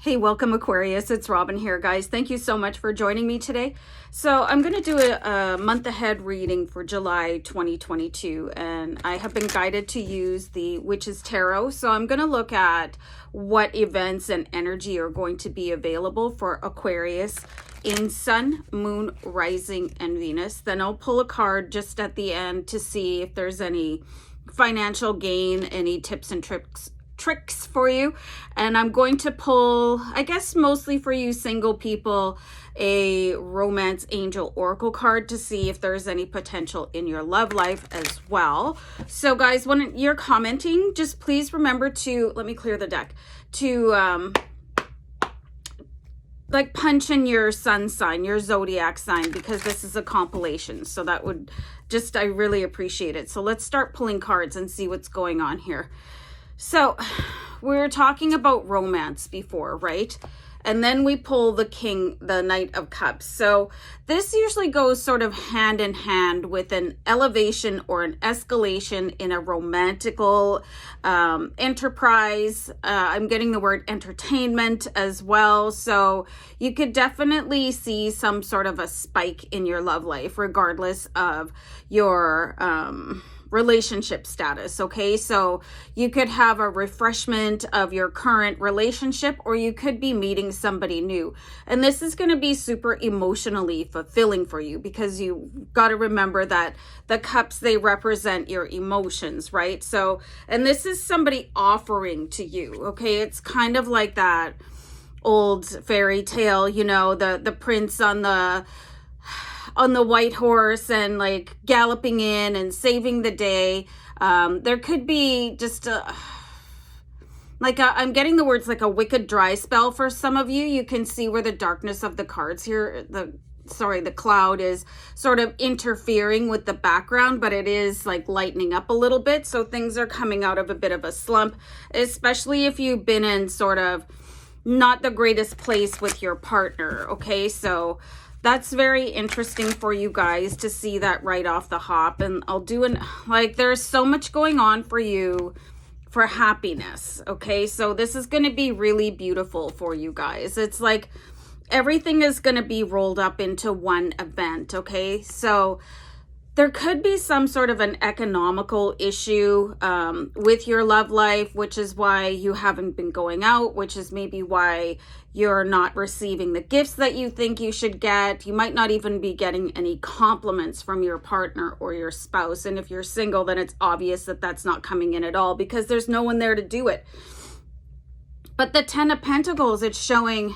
Hey, welcome Aquarius. It's Robin here, guys. Thank you so much for joining me today. So I'm going to do a month ahead reading for July 2022, and I have been guided to use the Witch's Tarot. So I'm going to look at what events and energy are going to be available for Aquarius in Sun, Moon, Rising, and Venus. Then I'll pull a card just at the end to see if there's any financial gain, any tips and tricks for you. And I'm going to pull, I guess mostly for you single people, a romance angel oracle card to see if there's any potential in your love life as well. So guys, when you're commenting, just please remember to, let me clear the deck, to like punch in your sun sign, your zodiac sign, because this is a compilation. So that would just, I really appreciate it. So let's start pulling cards and see what's going on here. So we were talking about romance before, right? And then we pull the Knight of Cups. So this usually goes sort of hand in hand with an elevation or an escalation in a romantical enterprise. I'm getting the word entertainment as well. So you could definitely see some sort of a spike in your love life, regardless of your relationship status. Okay, so you could have a refreshment of your current relationship, or you could be meeting somebody new, and this is going to be super emotionally fulfilling for you, because you got to remember that the cups, they represent your emotions, right? So, and this is somebody offering to you. Okay, it's kind of like that old fairy tale, you know, the prince on the white horse and like galloping in and saving the day. There could be just I'm getting the words like a wicked dry spell for some of you. You can see where the darkness of the cards here, the cloud is sort of interfering with the background, but it is like lightening up a little bit. So things are coming out of a bit of a slump, especially if you've been in sort of not the greatest place with your partner. Okay, so that's very interesting for you guys to see that right off the hop. And I'll do there's so much going on for you for happiness. Okay, so this is going to be really beautiful for you guys. It's like everything is going to be rolled up into one event. Okay, so there could be some sort of an economical issue with your love life, which is why you haven't been going out, which is maybe why you're not receiving the gifts that you think you should get. You might not even be getting any compliments from your partner or your spouse. And if you're single, then it's obvious that that's not coming in at all, because there's no one there to do it. But the Ten of Pentacles, it's showing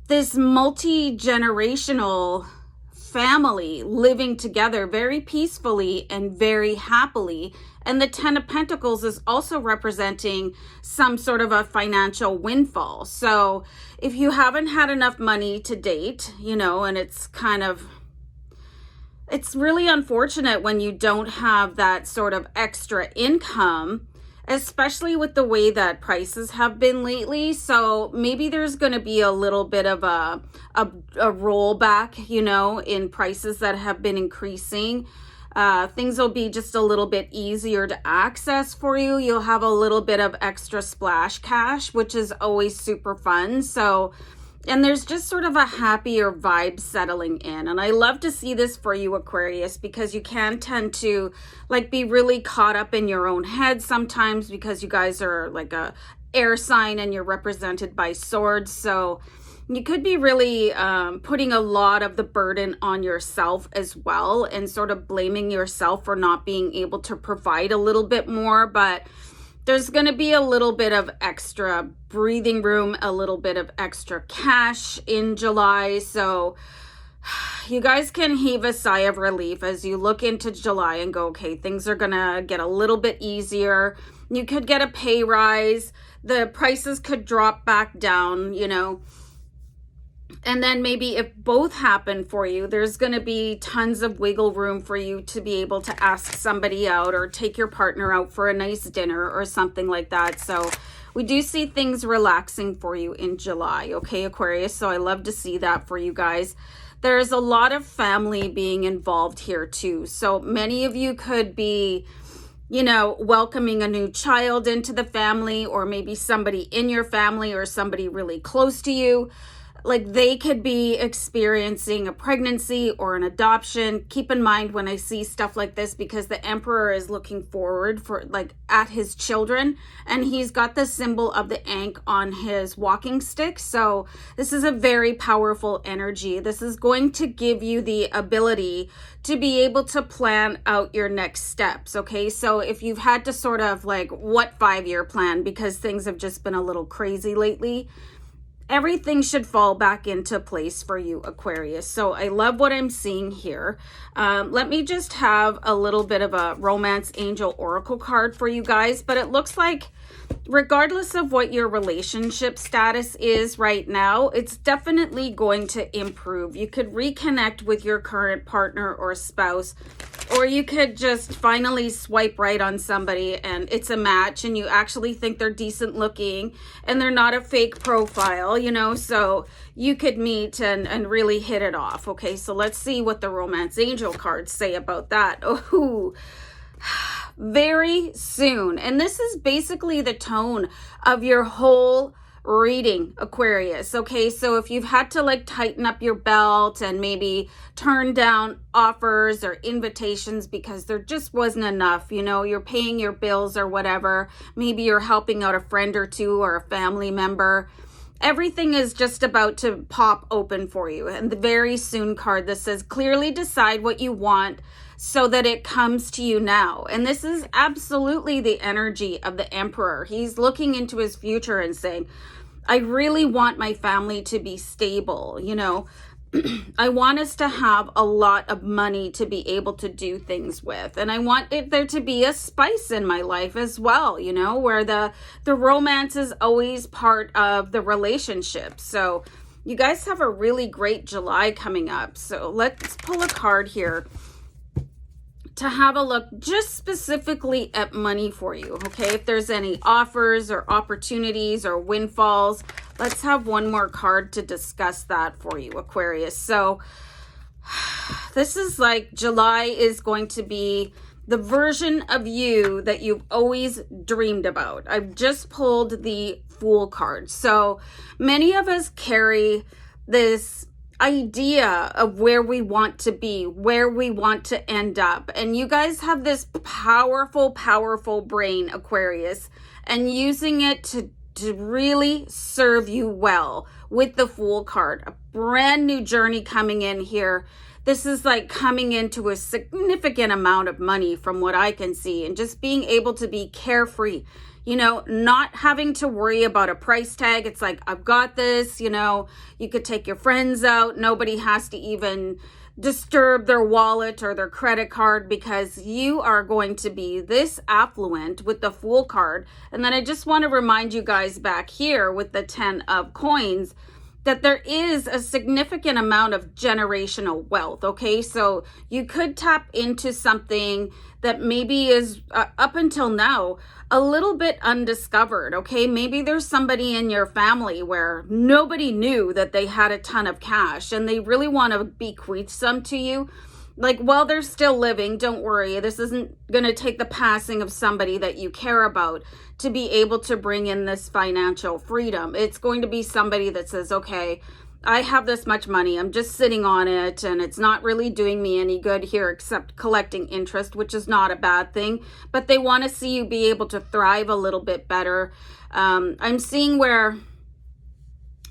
this multi-generational family living together very peacefully and very happily. And the Ten of Pentacles is also representing some sort of a financial windfall. So if you haven't had enough money to date, you know, and it's really unfortunate when you don't have that sort of extra income, especially with the way that prices have been lately. So maybe there's going to be a little bit of a rollback, you know, in prices that have been increasing. Things will be just a little bit easier to access for you. You'll have a little bit of extra splash cash, which is always super fun. So, and there's just sort of a happier vibe settling in. And I love to see this for you, Aquarius, because you can tend to like be really caught up in your own head sometimes, because you guys are like a air sign and you're represented by swords. So you could be really putting a lot of the burden on yourself as well, and sort of blaming yourself for not being able to provide a little bit more. But there's going to be a little bit of extra breathing room, a little bit of extra cash in July. So you guys can heave a sigh of relief as you look into July and go, okay, things are going to get a little bit easier. You could get a pay rise. The prices could drop back down, you know. And then maybe if both happen for you, there's going to be tons of wiggle room for you to be able to ask somebody out or take your partner out for a nice dinner or something like that. So we do see things relaxing for you in July. Okay, Aquarius. So I love to see that for you guys. There's a lot of family being involved here too. So many of you could be you know, welcoming a new child into the family, or maybe somebody in your family or somebody really close to you. Like they could be experiencing a pregnancy or an adoption. Keep in mind when I see stuff like this, because the Emperor is looking forward for like at his children, and he's got the symbol of the ankh on his walking stick. So this is a very powerful energy. This is going to give you the ability to be able to plan out your next steps. Okay, so if you've had to sort of like, what 5-year plan, because things have just been a little crazy lately, everything should fall back into place for you, Aquarius. So I love what I'm seeing here. Let me just have a little bit of a romance angel oracle card for you guys. But it looks like regardless of what your relationship status is right now, it's definitely going to improve. You could reconnect with your current partner or spouse, or you could just finally swipe right on somebody and it's a match and you actually think they're decent looking and they're not a fake profile, you know, so you could meet and really hit it off. Okay, so let's see what the romance angel cards say about that. Oh, very soon. And this is basically the tone of your whole reading, Aquarius. Okay, so if you've had to like tighten up your belt and maybe turn down offers or invitations because there just wasn't enough, you know, you're paying your bills or whatever, maybe you're helping out a friend or two or a family member, everything is just about to pop open for you. And the very soon card that says clearly decide what you want so that it comes to you now. And this is absolutely the energy of the Emperor. He's looking into his future and saying, I really want my family to be stable, you know. I want us to have a lot of money to be able to do things with. And I want there to be a spice in my life as well, you know, where the romance is always part of the relationship. So you guys have a really great July coming up. So let's pull a card here to have a look just specifically at money for you, okay? If there's any offers or opportunities or windfalls, let's have one more card to discuss that for you, Aquarius. So this is like July is going to be the version of you that you've always dreamed about. I've just pulled the Fool card. So many of us carry this idea of where we want to be, where we want to end up. And you guys have this powerful, powerful brain, Aquarius, and using it to really serve you well with the Fool card. A brand new journey coming in here. This is like coming into a significant amount of money from what I can see, and just being able to be carefree, you know, not having to worry about a price tag. It's like, I've got this, you know, you could take your friends out. Nobody has to even disturb their wallet or their credit card because you are going to be this affluent with the Fool card. And then I just want to remind you guys back here with the 10 of coins that there is a significant amount of generational wealth, okay? So you could tap into something that maybe is, up until now, a little bit undiscovered, okay? Maybe there's somebody in your family where nobody knew that they had a ton of cash and they really want to bequeath some to you. Like, while they're still living, don't worry. This isn't going to take the passing of somebody that you care about to be able to bring in this financial freedom. It's going to be somebody that says, okay, I have this much money. I'm just sitting on it and it's not really doing me any good here except collecting interest, which is not a bad thing. But they want to see you be able to thrive a little bit better. I'm seeing where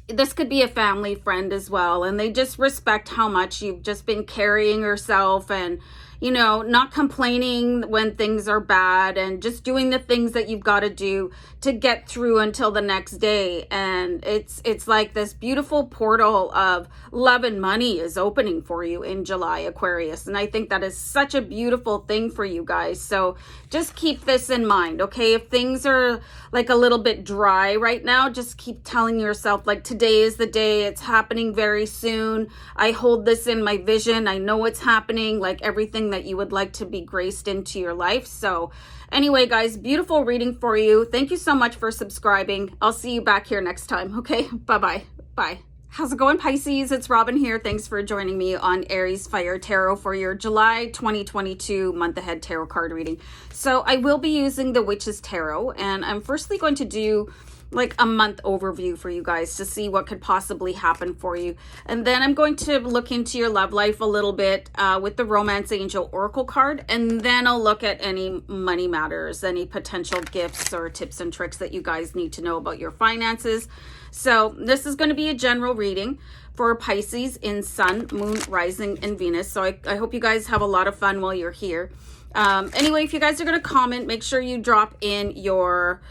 this could be a family friend as well, and they just respect how much you've just been carrying yourself and, you know, not complaining when things are bad and just doing the things that you've got to do to get through until the next day. And it's like this beautiful portal of love and money is opening for you in July, Aquarius. And I think that is such a beautiful thing for you guys. So just keep this in mind, okay? If things are like a little bit dry right now, just keep telling yourself, like, today is the day. It's happening very soon. I hold this in my vision. I know it's happening, like everything that you would like to be graced into your life. So anyway, guys, beautiful reading for you. Thank you so much for subscribing. I'll see you back here next time. Okay, bye-bye. Bye. How's it going, Pisces? It's Robin here. Thanks for joining me on Aries Fire Tarot for your July 2022 month ahead tarot card reading. So I will be using the Witch's Tarot, and I'm firstly going to do like a month overview for you guys to see what could possibly happen for you. And then I'm going to look into your love life a little bit with the Romance Angel Oracle card. And then I'll look at any money matters, any potential gifts or tips and tricks that you guys need to know about your finances. So this is going to be a general reading for Pisces in Sun, Moon, Rising, and Venus. So I hope you guys have a lot of fun while you're here. Anyway, if you guys are going to comment, make sure you drop in your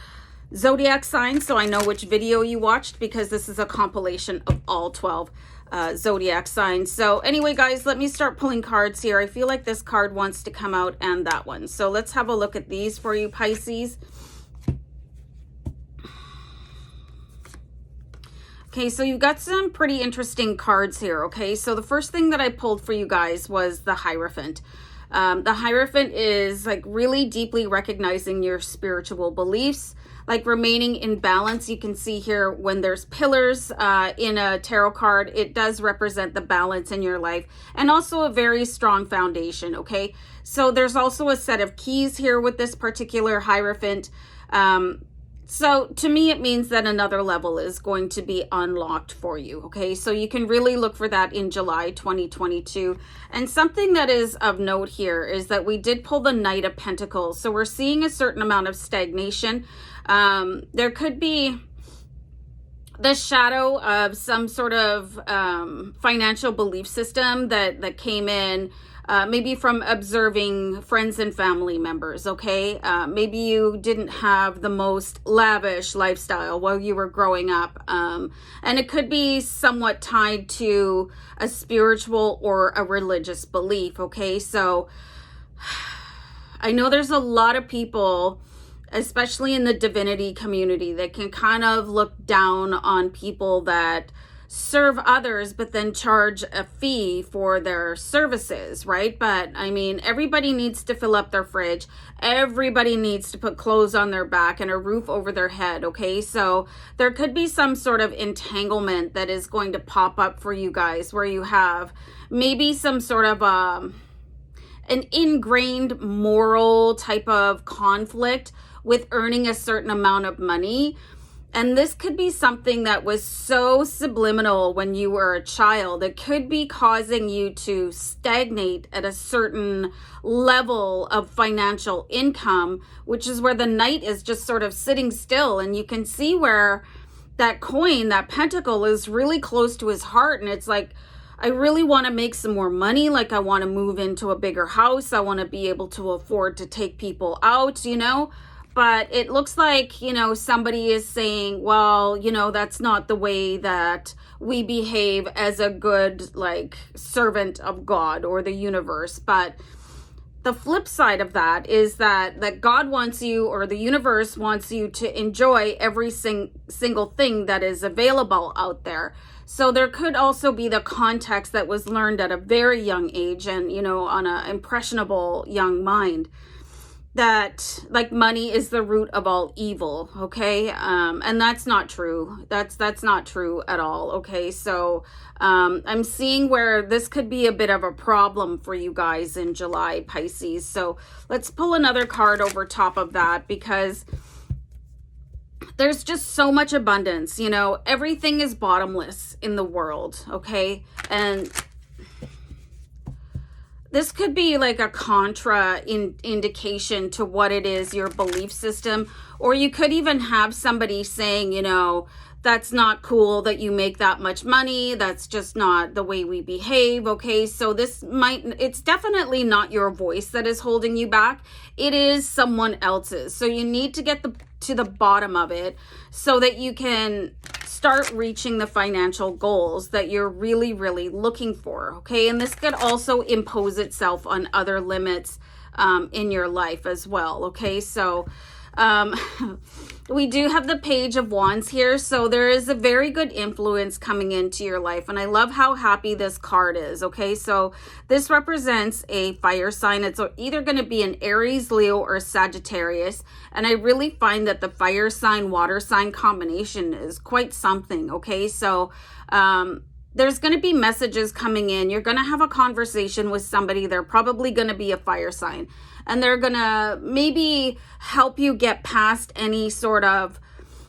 Zodiac sign so I know which video you watched, because this is a compilation of all 12 Zodiac signs. So anyway, guys, let me start pulling cards here. I feel like this card wants to come out and that one. So let's have a look at these for you, Pisces. Okay, so you've got some pretty interesting cards here, okay? So the first thing that I pulled for you guys was the Hierophant. The Hierophant is like really deeply recognizing your spiritual beliefs, like remaining in balance. You can see here when there's pillars in a tarot card, it does represent the balance in your life and also a very strong foundation, okay? So there's also a set of keys here with this particular Hierophant. So to me, it means that another level is going to be unlocked for you, okay? So you can really look for that in July 2022. And something that is of note here is that we did pull the Knight of Pentacles. So we're seeing a certain amount of stagnation. There could be the shadow of some sort of financial belief system that came in, maybe from observing friends and family members, okay? Maybe you didn't have the most lavish lifestyle while you were growing up. And it could be somewhat tied to a spiritual or a religious belief, okay? So I know there's a lot of people, especially in the divinity community, that can kind of look down on people that serve others but then charge a fee for their services, right? But I mean, everybody needs to fill up their fridge. Everybody needs to put clothes on their back and a roof over their head, okay? So there could be some sort of entanglement that is going to pop up for you guys where you have maybe some sort of an ingrained moral type of conflict with earning a certain amount of money. And this could be something that was so subliminal when you were a child. It could be causing you to stagnate at a certain level of financial income, which is where the Knight is just sort of sitting still. And you can see where that coin, that pentacle, is really close to his heart. And it's like, I really want to make some more money. Like, I want to move into a bigger house. I want to be able to afford to take people out, you know? But it looks like, you know, somebody is saying, well, you know, that's not the way that we behave as a good, like, servant of God or the universe. But the flip side of that is that God wants you, or the universe wants you, to enjoy every single thing that is available out there. So there could also be the context that was learned at a very young age and, you know, on an impressionable young mind, that like money is the root of all evil, okay? And that's not true. That's not true at all, okay? So I'm seeing where this could be a bit of a problem for you guys in July, Pisces. So let's pull another card over top of that, because there's just so much abundance, you know? Everything is bottomless in the world, okay? And this could be like a contra indication to what it is, your belief system. Or you could even have somebody saying, you know, that's not cool that you make that much money. That's just not the way we behave, okay? So it's definitely not your voice that is holding you back. It is someone else's. So you need to get to the bottom of it so that you can start reaching the financial goals that you're really, really looking for, okay? And this could also impose itself on other limits in your life as well, okay? So We do have the Page of Wands here, so there is a very good influence coming into your life, and I love how happy this card is, okay? So this represents a fire sign. It's either going to be an Aries, Leo, or Sagittarius, and I really find that the fire sign, water sign combination is quite something, okay? So there's going to be messages coming in. You're going to have a conversation with somebody. They're probably going to be a fire sign. And they're going to maybe help you get past any sort of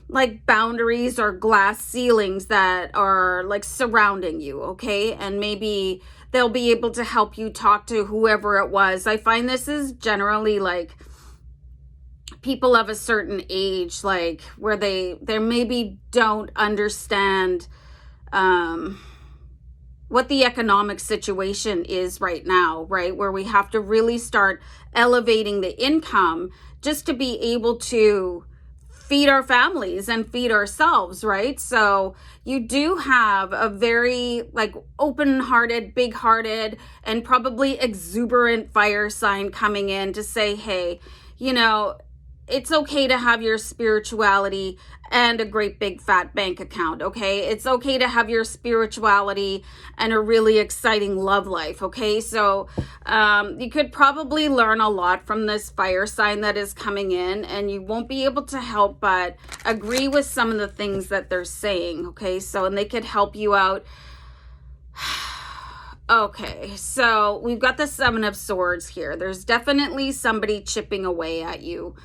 like boundaries or glass ceilings that are like surrounding you, okay? And maybe they'll be able to help you talk to whoever it was. I find this is generally like people of a certain age, like where they maybe don't understand what the economic situation is right now, right? Where we have to really start elevating the income just to be able to feed our families and feed ourselves, right? So you do have a very like open-hearted, big-hearted, and probably exuberant fire sign coming in to say, hey, you know, it's okay to have your spirituality and a great big fat bank account, okay? It's okay to have your spirituality and a really exciting love life, okay? So you could probably learn a lot from this fire sign that is coming in, and you won't be able to help but agree with some of the things that they're saying, okay? So, and they could help you out. Okay, so we've got the Seven of Swords here. There's definitely somebody chipping away at you.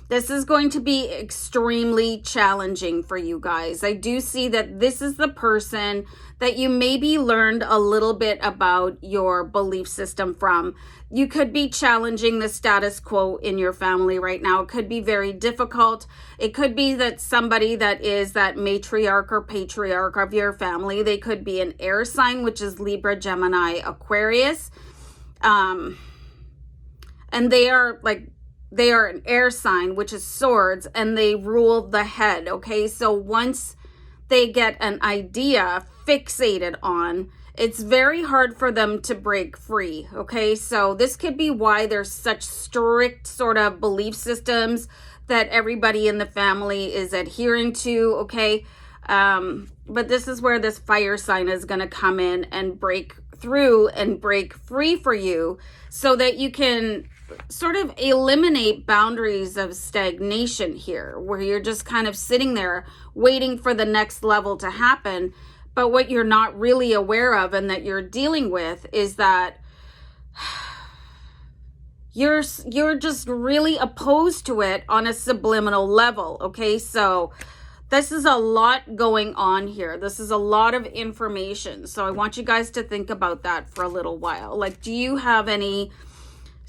This is going to be extremely challenging for you guys. I do see that this is the person that you maybe learned a little bit about your belief system from. You could be challenging the status quo in your family right now. It could be very difficult. It could be that somebody that is that matriarch or patriarch of your family, they could be an air sign, which is Libra, Gemini, Aquarius. And they are an air sign, which is swords, and they rule the head, okay? So once they get an idea fixated on, it's very hard for them to break free, okay? So this could be why there's such strict sort of belief systems that everybody in the family is adhering to, okay? But this is where this fire sign is going to come in and break through and break free for you so that you can sort of eliminate boundaries of stagnation here, where you're just kind of sitting there waiting for the next level to happen. But what you're not really aware of and that you're dealing with is that you're just really opposed to it on a subliminal level, okay? So this is a lot going on here. This is a lot of information. So I want you guys to think about that for a little while. Like, do you have any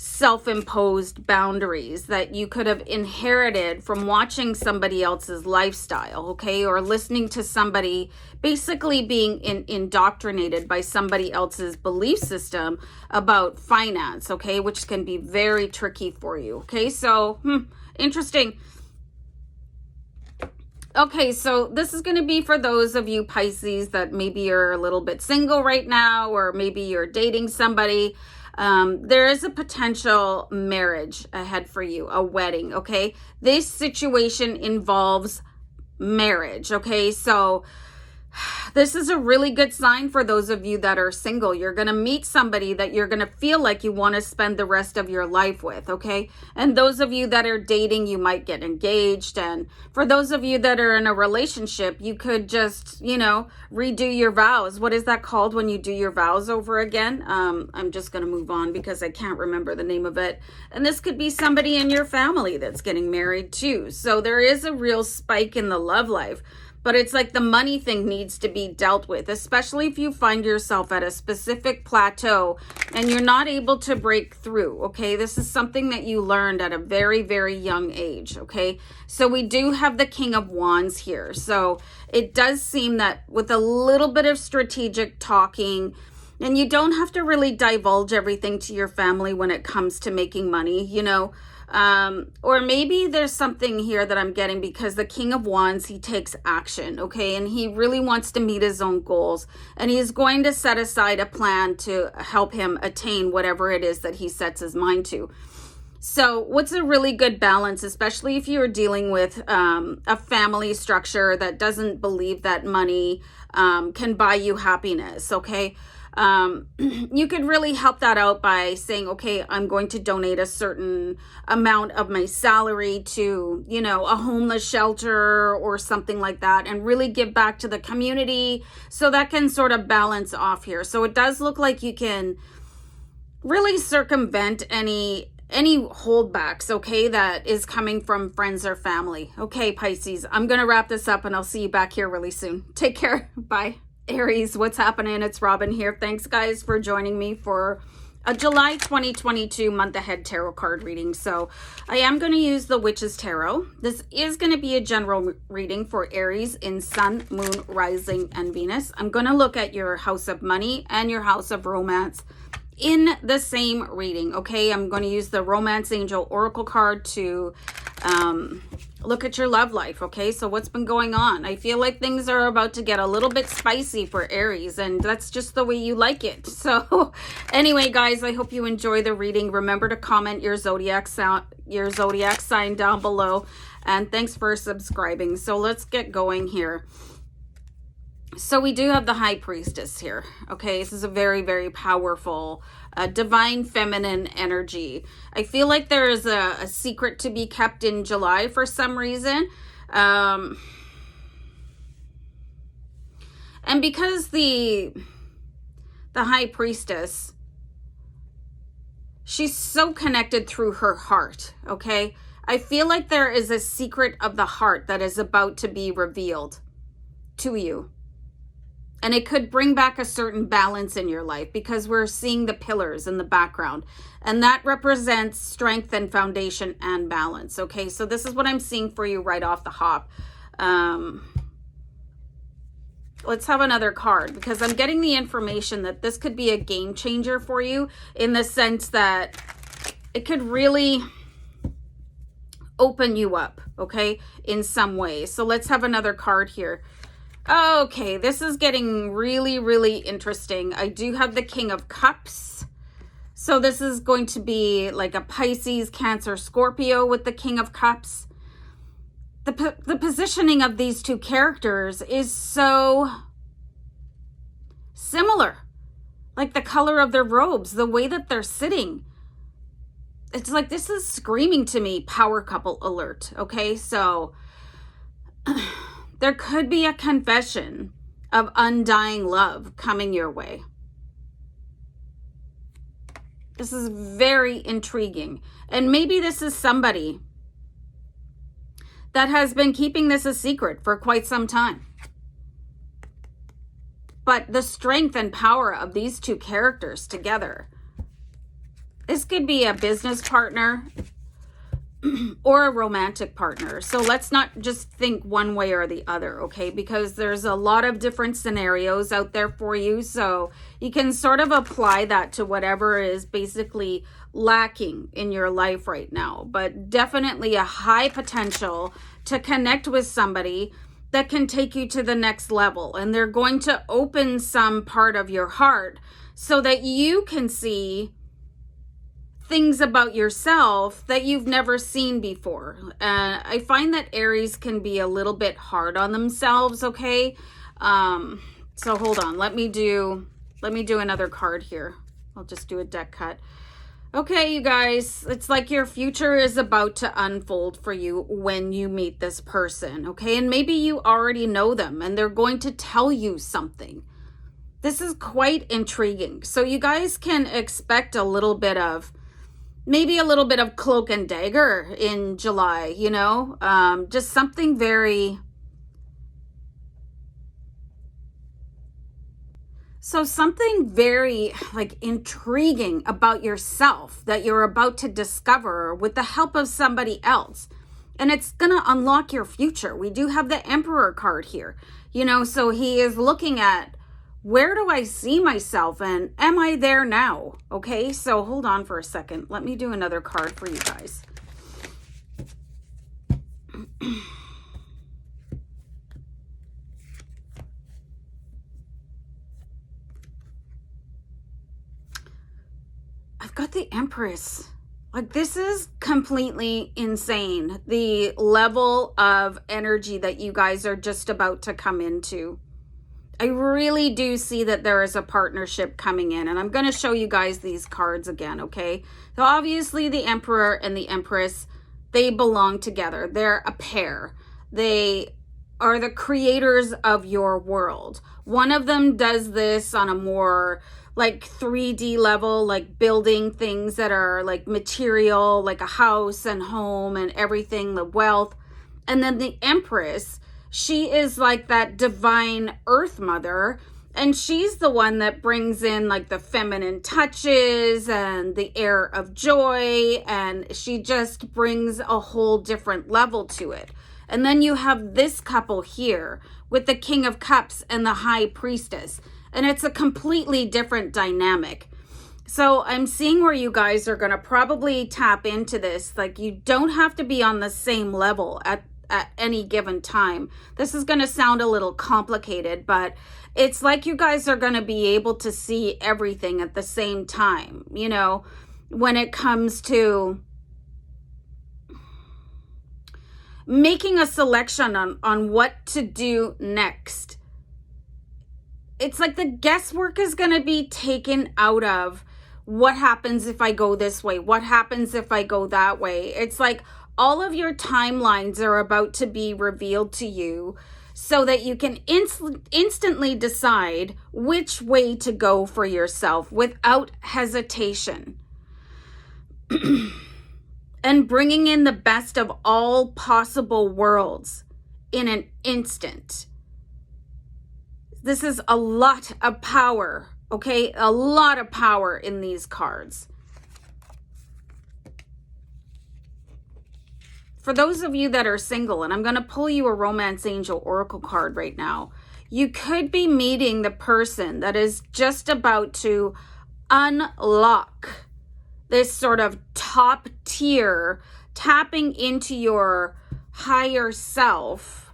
self-imposed boundaries that you could have inherited from watching somebody else's lifestyle, okay? Or listening to somebody, basically being indoctrinated by somebody else's belief system about finance, okay? Which can be very tricky for you, okay? So, interesting. Okay, so this is going to be for those of you Pisces that maybe you're a little bit single right now, or maybe you're dating somebody. There is a potential marriage ahead for you, a wedding, okay? This situation involves marriage, okay? So this is a really good sign for those of you that are single. You're going to meet somebody that you're going to feel like you want to spend the rest of your life with, okay? And those of you that are dating, you might get engaged. And for those of you that are in a relationship, you could just, you know, redo your vows. What is that called when you do your vows over again? I'm just going to move on because I can't remember the name of it. And this could be somebody in your family that's getting married too. So there is a real spike in the love life. But it's like the money thing needs to be dealt with, especially if you find yourself at a specific plateau and you're not able to break through, okay? This is something that you learned at a very, very young age, okay? So we do have the King of Wands here. So it does seem that with a little bit of strategic talking, and you don't have to really divulge everything to your family when it comes to making money, you know, or maybe there's something here that I'm getting because the King of Wands, he takes action, okay? And he really wants to meet his own goals, and he's going to set aside a plan to help him attain whatever it is that he sets his mind to. So what's a really good balance, especially if you're dealing with a family structure that doesn't believe that money can buy you happiness, okay? You could really help that out by saying, okay, I'm going to donate a certain amount of my salary to, you know, a homeless shelter or something like that, and really give back to the community. So that can sort of balance off here. So it does look like you can really circumvent any holdbacks, okay, that is coming from friends or family. Okay, Pisces, I'm going to wrap this up and I'll see you back here really soon. Take care. Bye. Aries, what's happening? It's Robin here. Thanks, guys, for joining me for a July 2022 month ahead tarot card reading. So I am going to use the Witch's Tarot. This is going to be a general reading for Aries in Sun, Moon, Rising, and Venus. I'm going to look at your house of money and your house of romance in the same reading, okay? I'm going to use the Romance Angel Oracle card to look at your love life, okay? So what's been going on? I feel like things are about to get a little bit spicy for Aries, and that's just the way you like it. So anyway, guys, I hope you enjoy the reading. Remember to comment your zodiac sign down below, and thanks for subscribing. So let's get going here. So we do have the High Priestess here, okay? This is a very, very powerful, divine feminine energy. I feel like there is a secret to be kept in July for some reason. And because the High Priestess, she's so connected through her heart, okay? I feel like there is a secret of the heart that is about to be revealed to you. And it could bring back a certain balance in your life because we're seeing the pillars in the background. And that represents strength and foundation and balance. Okay, so this is what I'm seeing for you right off the hop. Let's have another card because I'm getting the information that this could be a game changer for you in the sense that it could really open you up, okay, in some way. So let's have another card here. Okay, this is getting really, really interesting. I do have the King of Cups. So this is going to be like a Pisces, Cancer, Scorpio with the King of Cups. The positioning of these two characters is so similar. Like the color of their robes, the way that they're sitting. It's like this is screaming to me, power couple alert. Okay, so there could be a confession of undying love coming your way. This is very intriguing. And maybe this is somebody that has been keeping this a secret for quite some time. But the strength and power of these two characters together. This could be a business partner or a romantic partner. So let's not just think one way or the other, okay? Because there's a lot of different scenarios out there for you. So you can sort of apply that to whatever is basically lacking in your life right now. But definitely a high potential to connect with somebody that can take you to the next level. And they're going to open some part of your heart so that you can see things about yourself that you've never seen before. I find that Aries can be a little bit hard on themselves, okay? So hold on, let me do another card here. I'll just do a deck cut. Okay, you guys, it's like your future is about to unfold for you when you meet this person, okay? And maybe you already know them and they're going to tell you something. This is quite intriguing. So you guys can expect a little bit of maybe a little bit of cloak and dagger in July, you know, just something very, like intriguing about yourself that you're about to discover with the help of somebody else. And it's going to unlock your future. We do have the Emperor card here, you know, so he is looking at, where do I see myself and am I there now? Okay, so hold on for a second. Let me do another card for you guys. I've got the Empress. Like, this is completely insane, the level of energy that you guys are just about to come into. I really do see that there is a partnership coming in, and I'm going to show you guys these cards again, okay? So obviously the Emperor and the Empress, they belong together. They're a pair. They are the creators of your world. One of them does this on a more like 3D level, like building things that are like material, like a house and home and everything, the wealth. And then the Empress, she is like that divine earth mother, and she's the one that brings in like the feminine touches and the air of joy, and she just brings a whole different level to it. And then you have this couple here with the King of Cups and the High Priestess, and it's a completely different dynamic. So I'm seeing where you guys are going to probably tap into this. Like, you don't have to be on the same level at any given time. This is going to sound a little complicated, but it's like you guys are going to be able to see everything at the same time, you know, when it comes to making a selection on what to do next. It's like the guesswork is going to be taken out of what happens if I go this way? What happens if I go that way? It's like all of your timelines are about to be revealed to you so that you can instantly decide which way to go for yourself without hesitation. And bringing in the best of all possible worlds in an instant. This is a lot of power, okay? A lot of power in these cards. For those of you that are single, and I'm going to pull you a Romance Angel Oracle card right now, you could be meeting the person that is just about to unlock this sort of top tier, tapping into your higher self,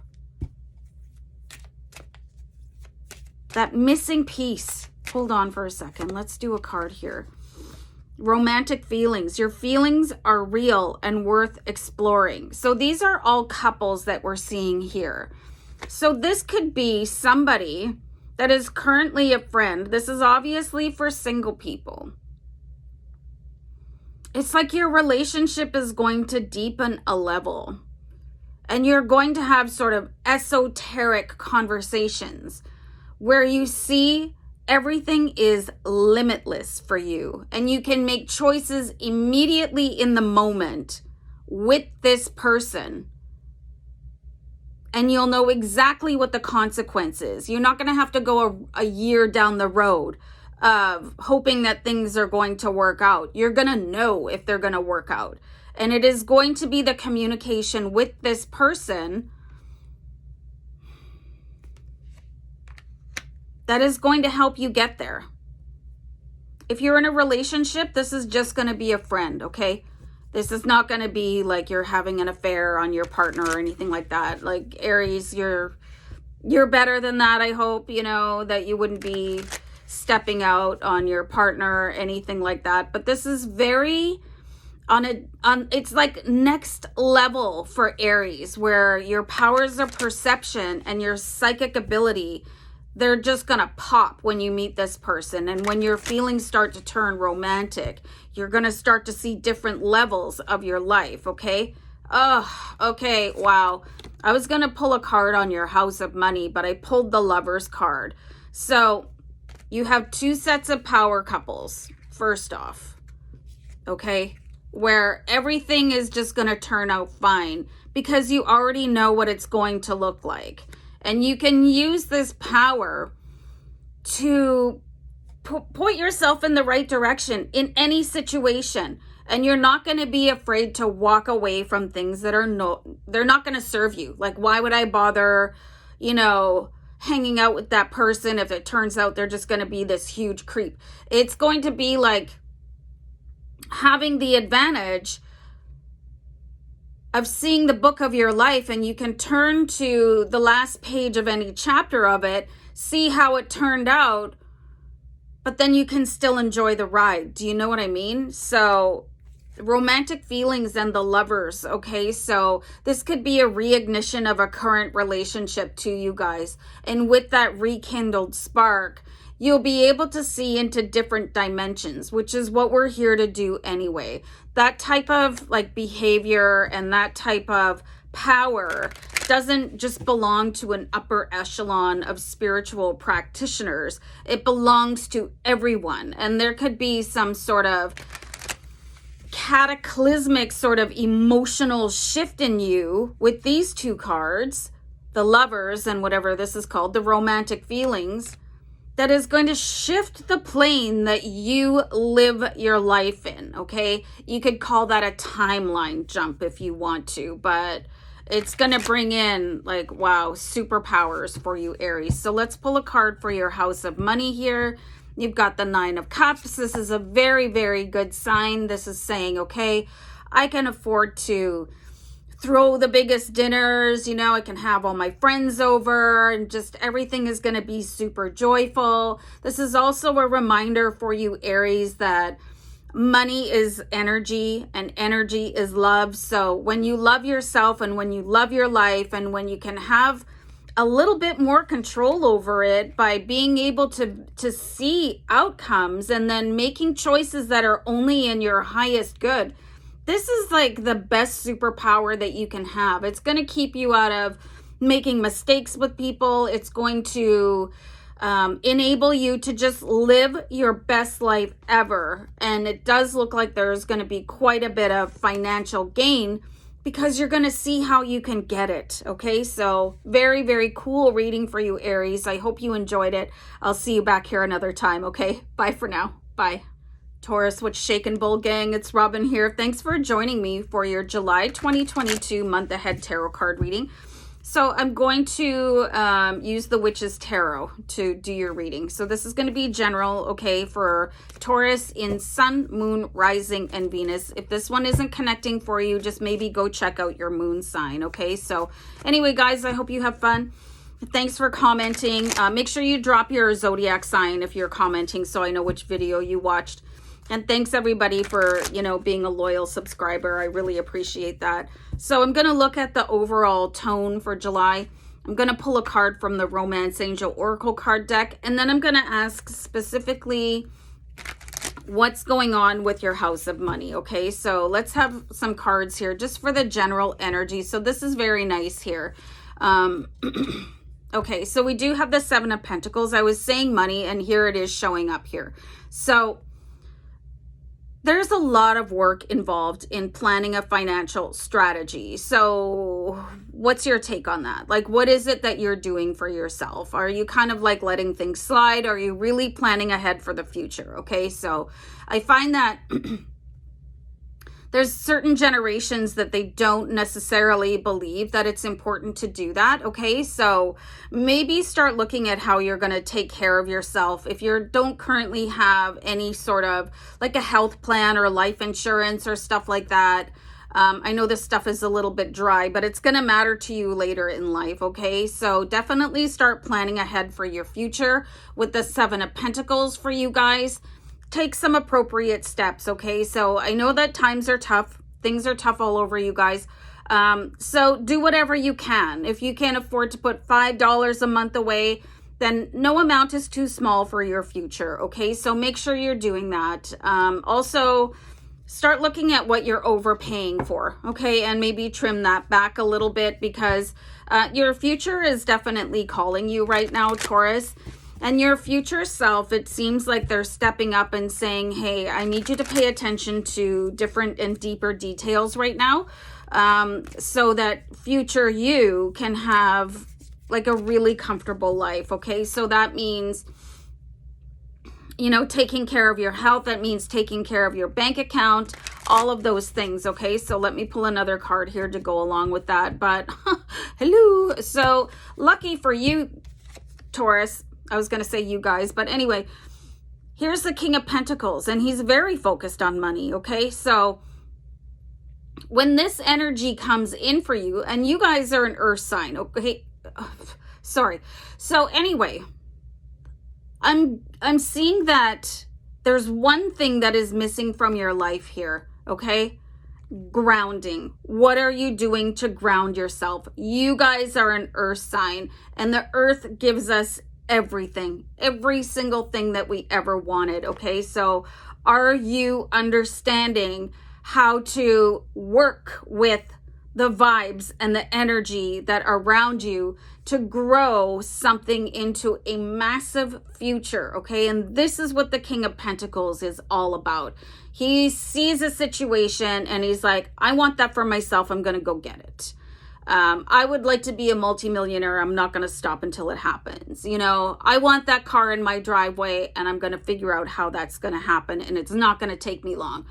that missing piece. Hold on for a second. Let's do a card here. Romantic feelings. Your feelings are real and worth exploring. So these are all couples that we're seeing here. So this could be somebody that is currently a friend. This is obviously for single people. It's like your relationship is going to deepen a level, and you're going to have sort of esoteric conversations where you see everything is limitless for you, and you can make choices immediately in the moment with this person, and you'll know exactly what the consequence is. You're not going to have to go a year down the road of hoping that things are going to work out. You're going to know if they're going to work out. And it is going to be the communication with this person that is going to help you get there. If you're in a relationship, this is just going to be a friend, okay? This is not going to be like you're having an affair on your partner or anything like that. Like, Aries, you're better than that, I hope, you know, that you wouldn't be stepping out on your partner or anything like that. But this is very it's like next level for Aries, where your powers of perception and your psychic ability, they're just gonna pop when you meet this person. And when your feelings start to turn romantic, you're gonna start to see different levels of your life, okay? Oh, okay, wow. I was gonna pull a card on your House of Money, but I pulled the Lovers card. So you have two sets of power couples, first off, okay? Where everything is just going to turn out fine because you already know what it's going to look like. And you can use this power to point yourself in the right direction in any situation. And you're not going to be afraid to walk away from things that they're not going to serve you. Like, why would I bother, you know, hanging out with that person if it turns out they're just going to be this huge creep? It's going to be like having the advantage of seeing the book of your life, and you can turn to the last page of any chapter of it, see how it turned out, but then you can still enjoy the ride. Do you know what I mean? So romantic feelings and the Lovers, okay? So this could be a reignition of a current relationship to you guys. And with that rekindled spark, you'll be able to see into different dimensions, which is what we're here to do anyway. That type of like behavior and that type of power doesn't just belong to an upper echelon of spiritual practitioners. It belongs to everyone. And there could be some sort of cataclysmic sort of emotional shift in you with these two cards, the Lovers and whatever this is called, the romantic feelings, that is going to shift the plane that you live your life in, okay? You could call that a timeline jump if you want to, but it's going to bring in, like, wow, superpowers for you, Aries. So let's pull a card for your house of money here. You've got the Nine of Cups. This is a very, very good sign. This is saying, okay, I can afford to throw the biggest dinners, you know, I can have all my friends over and just everything is going to be super joyful. This is also a reminder for you, Aries, that money is energy and energy is love. So when you love yourself and when you love your life and when you can have a little bit more control over it by being able to see outcomes and then making choices that are only in your highest good, this is like the best superpower that you can have. It's going to keep you out of making mistakes with people. It's going to enable you to just live your best life ever. And it does look like there's going to be quite a bit of financial gain because you're going to see how you can get it. Okay, so very, very cool reading for you, Aries. I hope you enjoyed it. I'll see you back here another time. Okay, bye for now. Bye. Taurus, what's shakin' bull gang? It's Robin here. Thanks for joining me for your July 2022 month ahead tarot card reading. So I'm going to use the Witch's Tarot to do your reading. So this is going to be general, okay, for Taurus in Sun, Moon, Rising, and Venus. If this one isn't connecting for you, just maybe go check out your moon sign, okay? So anyway, guys, I hope you have fun. Thanks for commenting. Make sure you drop your zodiac sign if you're commenting so I know which video you watched. And thanks everybody for, you know, being a loyal subscriber. I really appreciate that. So I'm going to look at the overall tone for July. I'm going to pull a card from the Romance Angel Oracle card deck. And then I'm going to ask specifically what's going on with your house of money. Okay, so let's have some cards here just for the general energy. So this is very nice here. Okay, so we do have the Seven of Pentacles. I was saying money and here it is showing up here. So there's a lot of work involved in planning a financial strategy. So what's your take on that? Like, what is it that you're doing for yourself? Are you kind of like letting things slide? Are you really planning ahead for the future? Okay, so I find that there's certain generations that they don't necessarily believe that it's important to do that, okay? So maybe start looking at how you're going to take care of yourself. If you don't currently have any sort of like a health plan or life insurance or stuff like that, I know this stuff is a little bit dry, but it's going to matter to you later in life, okay? So definitely start planning ahead for your future with the Seven of Pentacles for you guys. Take some appropriate steps, okay? So I know that times are tough. Things are tough all over, you guys. So do whatever you can. If you can't afford to put $5 a month away, then no amount is too small for your future, okay? So make sure you're doing that. Also, start looking at what you're overpaying for, okay? And maybe trim that back a little bit because your future is definitely calling you right now, Taurus. And your future self, it seems like they're stepping up and saying, hey, I need you to pay attention to different and deeper details right now, so that future you can have like a really comfortable life, okay? So that means, you know, taking care of your health. That means taking care of your bank account, all of those things, okay? So let me pull another card here to go along with that. But hello. So lucky for you, Taurus, I was going to say you guys, but anyway, here's the King of Pentacles, and he's very focused on money, okay? So when this energy comes in for you, and you guys are an earth sign, okay? Sorry. So anyway, I'm seeing that there's one thing that is missing from your life here, okay? Grounding. What are you doing to ground yourself? You guys are an earth sign, and the earth gives us everything, every single thing that we ever wanted, okay? So are you understanding how to work with the vibes and the energy that are around you to grow something into a massive future, okay? And this is what the King of Pentacles is all about. He sees a situation and he's like, I want that for myself. I'm going to go get it. I would like to be a multimillionaire. I'm not going to stop until it happens. You know, I want that car in my driveway and I'm going to figure out how that's going to happen. And it's not going to take me long.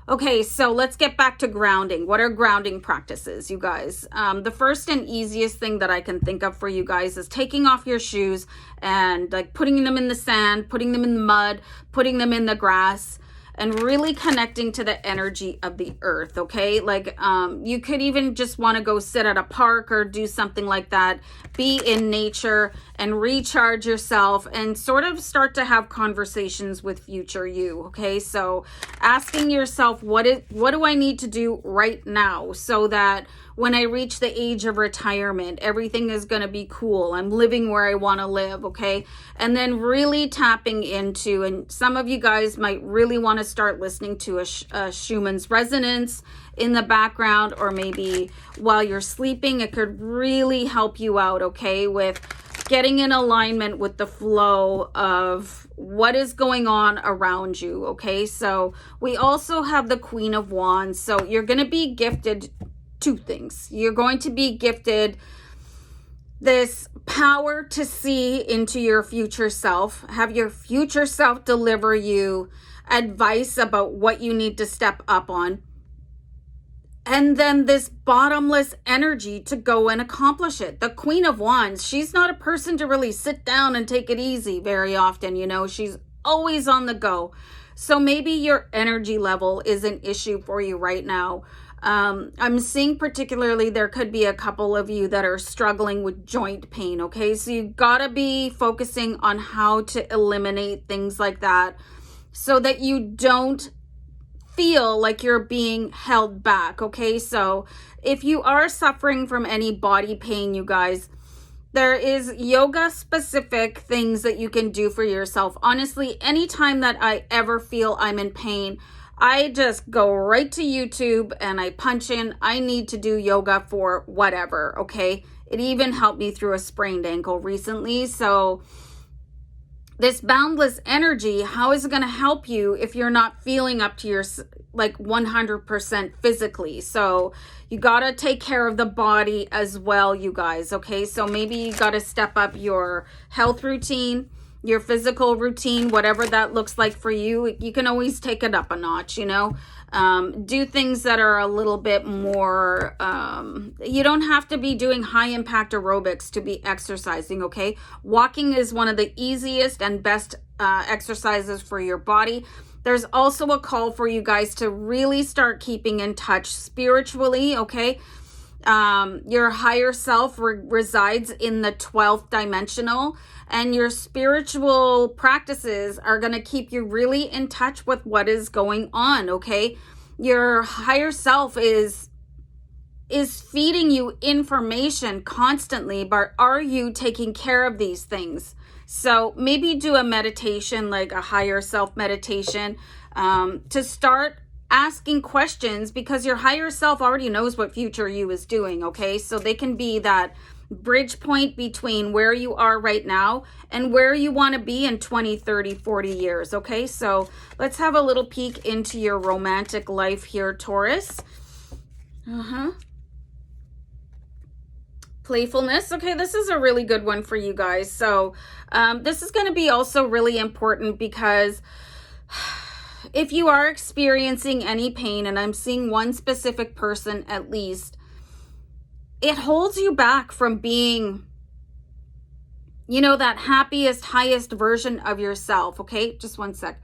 Okay, so let's get back to grounding. What are grounding practices, you guys? The first and easiest thing that I can think of for you guys is taking off your shoes and like putting them in the sand, putting them in the mud, putting them in the grass, and really connecting to the energy of the earth, okay? Like you could even just want to go sit at a park or do something like that. Be in nature and recharge yourself and sort of start to have conversations with future you, okay? So asking yourself, what do I need to do right now so that when I reach the age of retirement, everything is going to be cool. I'm living where I want to live, okay? And then really tapping into, and some of you guys might really want to start listening to a Schumann's resonance in the background, or maybe while you're sleeping. It could really help you out, okay, with getting in alignment with the flow of what is going on around you, okay? So we also have the Queen of Wands. So you're going to be gifted two things. You're going to be gifted this power to see into your future self, have your future self deliver you advice about what you need to step up on. And then this bottomless energy to go and accomplish it. The Queen of Wands, she's not a person to really sit down and take it easy very often, you know. She's always on the go. So maybe your energy level is an issue for you right now. I'm seeing particularly there could be a couple of you that are struggling with joint pain, okay? So you gotta be focusing on how to eliminate things like that so that you don't feel like you're being held back, okay? So if you are suffering from any body pain, you guys, there is yoga specific things that you can do for yourself. Honestly, anytime that I ever feel I'm in pain, I just go right to YouTube and I punch in, I need to do yoga for whatever, okay? It even helped me through a sprained ankle recently. So this boundless energy, how is it going to help you if you're not feeling up to your like 100% physically? So you got to take care of the body as well, you guys, okay? So maybe you got to step up your health routine, your physical routine, whatever that looks like for you. You can always take it up a notch, you know. Do things that are a little bit more, you don't have to be doing high impact aerobics to be exercising, okay? Walking is one of the easiest and best exercises for your body. There's also a call for you guys to really start keeping in touch spiritually, okay? Your higher self resides in the 12th dimensional, and your spiritual practices are going to keep you really in touch with what is going on, okay? Your higher self is feeding you information constantly, but are you taking care of these things? So maybe do a meditation, like a higher self meditation, to start asking questions, because your higher self already knows what future you is doing, okay? So they can be that bridge point between where you are right now and where you want to be in 20, 30, 40 years, okay? So let's have a little peek into your romantic life here, Taurus. Playfulness. Okay, this is a really good one for you guys. So this is going to be also really important, because if you are experiencing any pain, and I'm seeing one specific person at least, it holds you back from being, you know, that happiest, highest version of yourself, okay? Just one sec.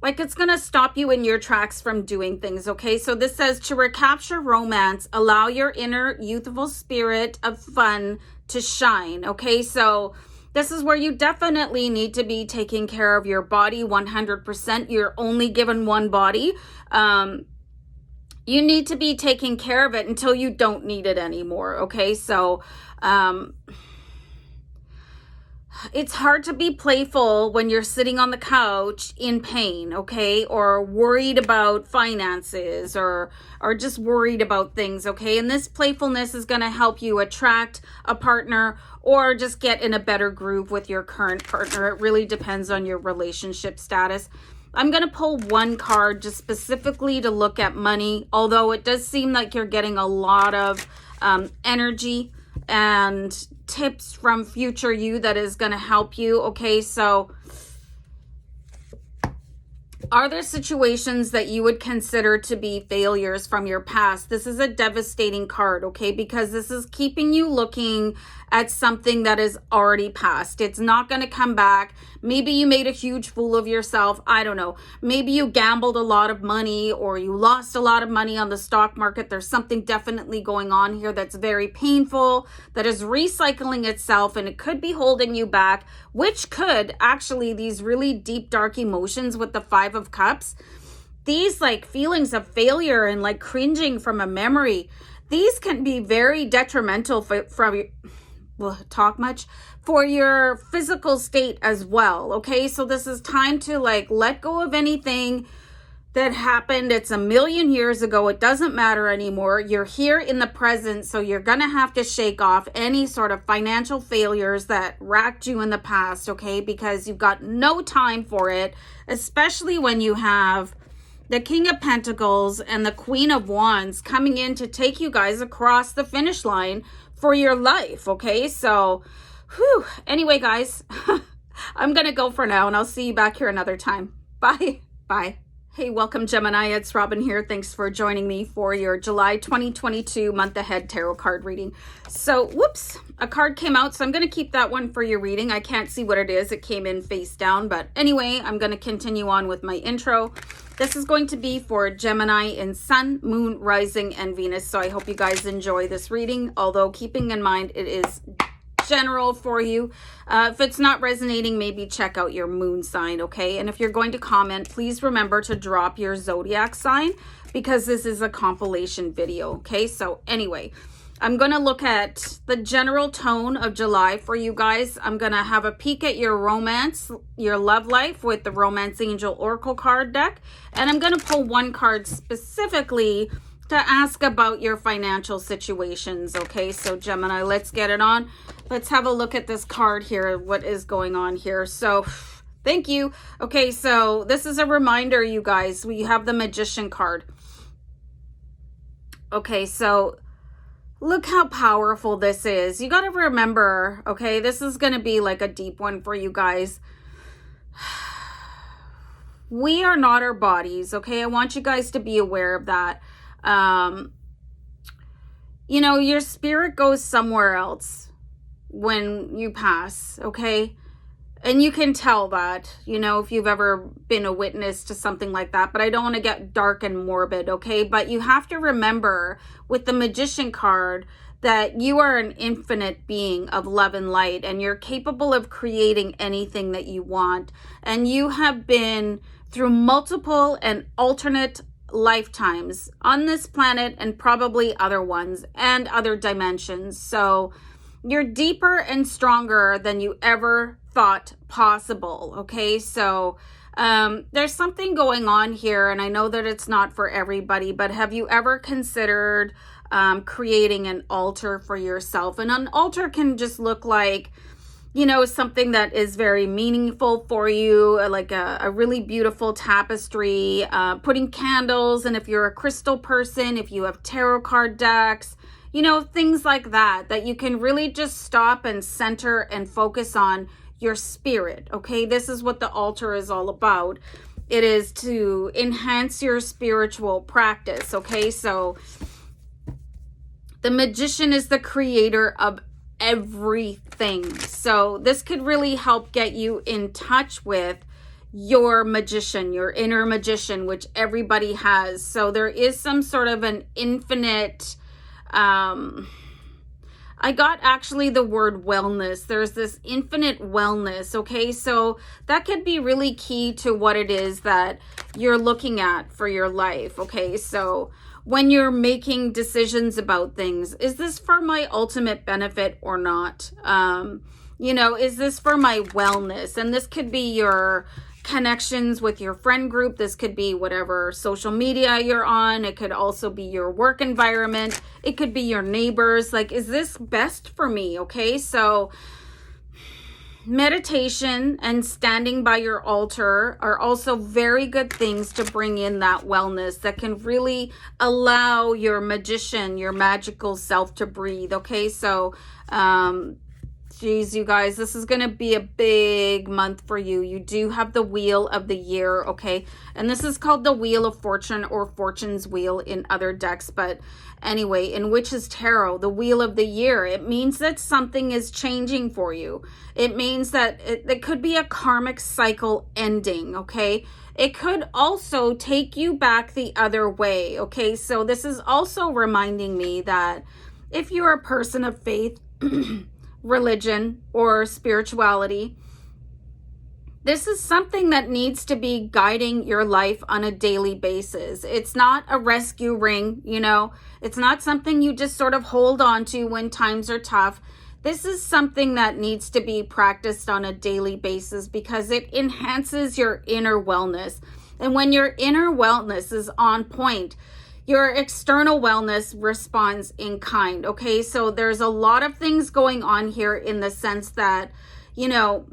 Like, it's going to stop you in your tracks from doing things, okay? So this says, to recapture romance, allow your inner youthful spirit of fun to shine, okay? So this is where you definitely need to be taking care of your body 100%. You're only given one body. you need to be taking care of it until you don't need it anymore. Okay, so it's hard to be playful when you're sitting on the couch in pain, okay, or worried about finances, or just worried about things, okay? And this playfulness is going to help you attract a partner or just get in a better groove with your current partner. It really depends on your relationship status. I'm going to pull one card just specifically to look at money, although it does seem like you're getting a lot of energy and tips from future you that is going to help you. Okay, so are there situations that you would consider to be failures from your past? This is a devastating card, okay, because this is keeping you looking at something that is already past. It's not going to come back. Maybe you made a huge fool of yourself. I don't know. Maybe you gambled a lot of money, or you lost a lot of money on the stock market. There's something definitely going on here that's very painful, that is recycling itself, and it could be holding you back, which could actually, these really deep, dark emotions with the Five of Cups, these like feelings of failure and like cringing from a memory, these can be very detrimental for your physical state as well. Okay, so this is time to like let go of anything that happened. It's a million years ago. It doesn't matter anymore. You're here in the present, so you're gonna have to shake off any sort of financial failures that racked you in the past, okay, because you've got no time for it, especially when you have the King of Pentacles and the Queen of Wands coming in to take you guys across the finish line for your life. Okay, so anyway, guys, I'm gonna go for now, and I'll see you back here another time. Bye. Hey, welcome, Gemini. It's Robin here. Thanks for joining me for your July 2022 month ahead tarot card reading. So, whoops, a card came out, so I'm going to keep that one for your reading. I can't see what it is. It came in face down, but anyway, I'm going to continue on with my intro. This is going to be for Gemini in Sun, Moon, Rising, and Venus. So I hope you guys enjoy this reading, although keeping in mind it is general for you. If it's not resonating, maybe check out your moon sign, okay? And if you're going to comment, please remember to drop your zodiac sign, because this is a compilation video, okay? So anyway, I'm going to look at the general tone of July for you guys. I'm going to have a peek at your romance, your love life with the Romance Angel Oracle card deck. And I'm going to pull one card specifically to ask about your financial situations, okay? So Gemini, let's get it on. Let's have a look at this card here, what is going on here. So thank you. Okay, so this is a reminder, you guys. We have the Magician card. Okay, so look how powerful this is. You got to remember, okay, this is going to be like a deep one for you guys. We are not our bodies, okay? I want you guys to be aware of that. You know, your spirit goes somewhere else when you pass, okay? And you can tell that, you know, if you've ever been a witness to something like that, but I don't want to get dark and morbid, okay? But you have to remember with the Magician card that you are an infinite being of love and light, and you're capable of creating anything that you want. And you have been through multiple and alternate lifetimes on this planet, and probably other ones and other dimensions. So you're deeper and stronger than you ever thought possible, okay? So there's something going on here, and I know that it's not for everybody, but have you ever considered creating an altar for yourself? And an altar can just look like, you know, something that is very meaningful for you, like a really beautiful tapestry, putting candles, and if you're a crystal person, if you have tarot card decks, you know, things like that, that you can really just stop and center and focus on your spirit, okay? This is what the altar is all about. It is to enhance your spiritual practice, okay? So the Magician is the creator of everything. So this could really help get you in touch with your magician, your inner magician, which everybody has. So there is some sort of an infinite, I got actually the word wellness. There's this infinite wellness, okay? So that could be really key to what it is that you're looking at for your life, okay? So when you're making decisions about things. Is this for my ultimate benefit or not? You know, is this for my wellness? And this could be your connections with your friend group. This could be whatever social media you're on. It could also be your work environment. It could be your neighbors. Like, is this best for me? Okay, so meditation and standing by your altar are also very good things to bring in that wellness that can really allow your magician, your magical self to breathe. Okay, so geez, you guys, this is going to be a big month for you. You do have the Wheel of the Year, okay? And this is called the Wheel of Fortune or Fortune's Wheel in other decks. But anyway, in Witch's Tarot, the Wheel of the Year, it means that something is changing for you. It means that it could be a karmic cycle ending, okay? It could also take you back the other way, okay? So this is also reminding me that if you're a person of faith, religion or spirituality, this is something that needs to be guiding your life on a daily basis. It's not a rescue ring, you know, it's not something you just sort of hold on to when times are tough. This is something that needs to be practiced on a daily basis because it enhances your inner wellness. And when your inner wellness is on point, your external wellness responds in kind, okay? So there's a lot of things going on here in the sense that, you know,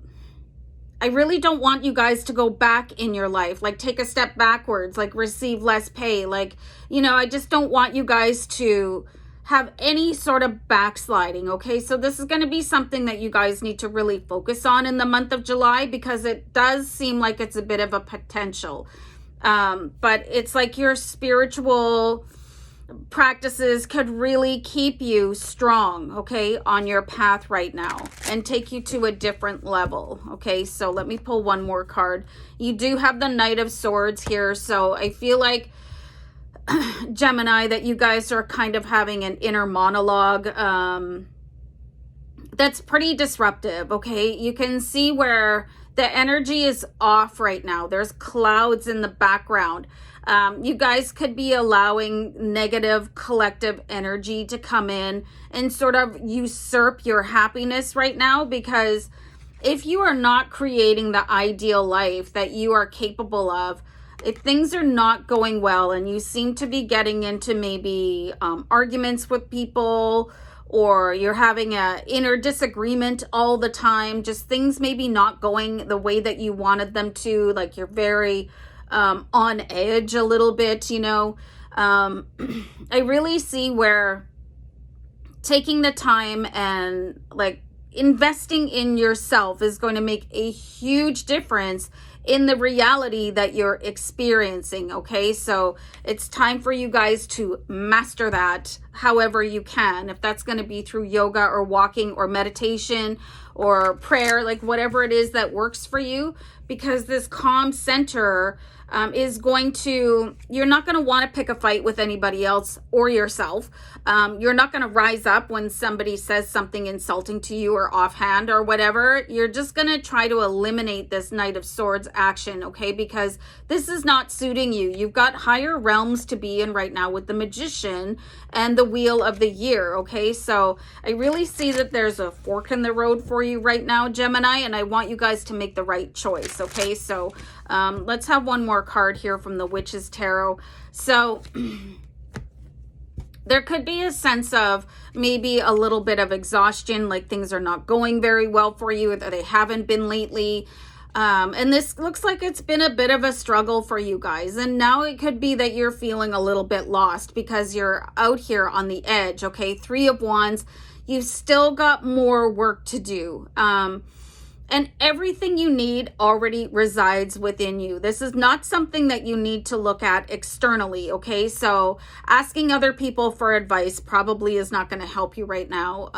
I really don't want you guys to go back in your life, like take a step backwards, like receive less pay. Like, you know, I just don't want you guys to have any sort of backsliding, okay? So this is going to be something that you guys need to really focus on in the month of July because it does seem like it's a bit of a potential. But it's like your spiritual practices could really keep you strong, okay, on your path right now and take you to a different level, okay? So let me pull one more card. You do have the Knight of Swords here, so I feel like, Gemini, that you guys are kind of having an inner monologue that's pretty disruptive, okay? You can see where the energy is off right now. There's clouds in the background. You guys could be allowing negative collective energy to come in and sort of usurp your happiness right now, because if you are not creating the ideal life that you are capable of, if things are not going well and you seem to be getting into maybe arguments with people, or you're having a inner disagreement all the time, just things maybe not going the way that you wanted them to, like you're very on edge a little bit, you know. I really see where taking the time and like investing in yourself is going to make a huge difference in the reality that you're experiencing, okay? So it's time for you guys to master that however you can. If that's going to be through yoga or walking or meditation or prayer, like whatever it is that works for you, because this calm center is going to, you're not going to want to pick a fight with anybody else or yourself. You're not going to rise up when somebody says something insulting to you or offhand or whatever. You're just going to try to eliminate this Knight of Swords action, okay? Because this is not suiting you. You've got higher realms to be in right now with the Magician and the Wheel of the Year, okay? So I really see that there's a fork in the road for you right now, Gemini, and I want you guys to make the right choice, okay? So let's have one more card here from the Witch's Tarot. So there could be a sense of maybe a little bit of exhaustion, like things are not going very well for you, that they haven't been lately. And this looks like it's been a bit of a struggle for you guys. And now it could be that you're feeling a little bit lost because you're out here on the edge, okay? 3 of Wands, you've still got more work to do. And everything you need already resides within you. This is not something that you need to look at externally, okay? So asking other people for advice probably is not going to help you right now.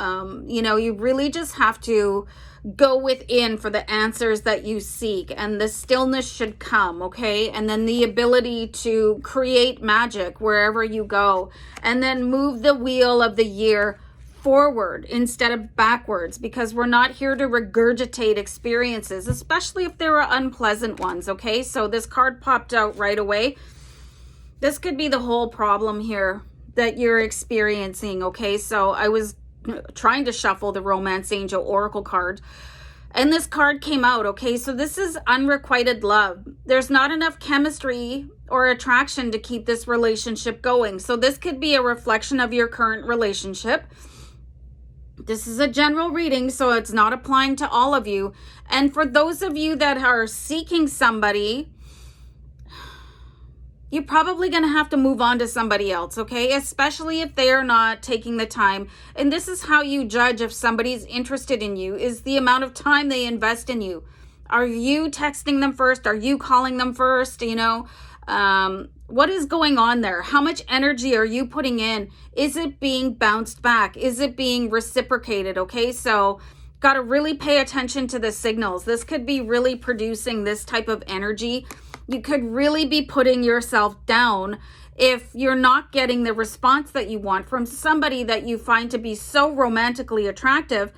You know, you really just have to go within for the answers that you seek, and the stillness should come, okay? And then the ability to create magic wherever you go, and then move the Wheel of the Year forward instead of backwards, because we're not here to regurgitate experiences, especially if there are unpleasant ones, okay? So this card popped out right away. This could be the whole problem here that you're experiencing, okay? So I was trying to shuffle the Romance Angel Oracle card, and this card came out, okay? So this is unrequited love. There's not enough chemistry or attraction to keep this relationship going. So this could be a reflection of your current relationship. This is a general reading, so it's not applying to all of you. And for those of you that are seeking somebody, you're probably going to have to move on to somebody else, okay? Especially if they are not taking the time. And this is how you judge if somebody's interested in you, is the amount of time they invest in you. Are you texting them first? Are you calling them first? You know, what is going on there? How much energy are you putting in? Is it being bounced back? Is it being reciprocated? Okay, so got to really pay attention to the signals. This could be really producing this type of energy. You could really be putting yourself down if you're not getting the response that you want from somebody that you find to be so romantically attractive.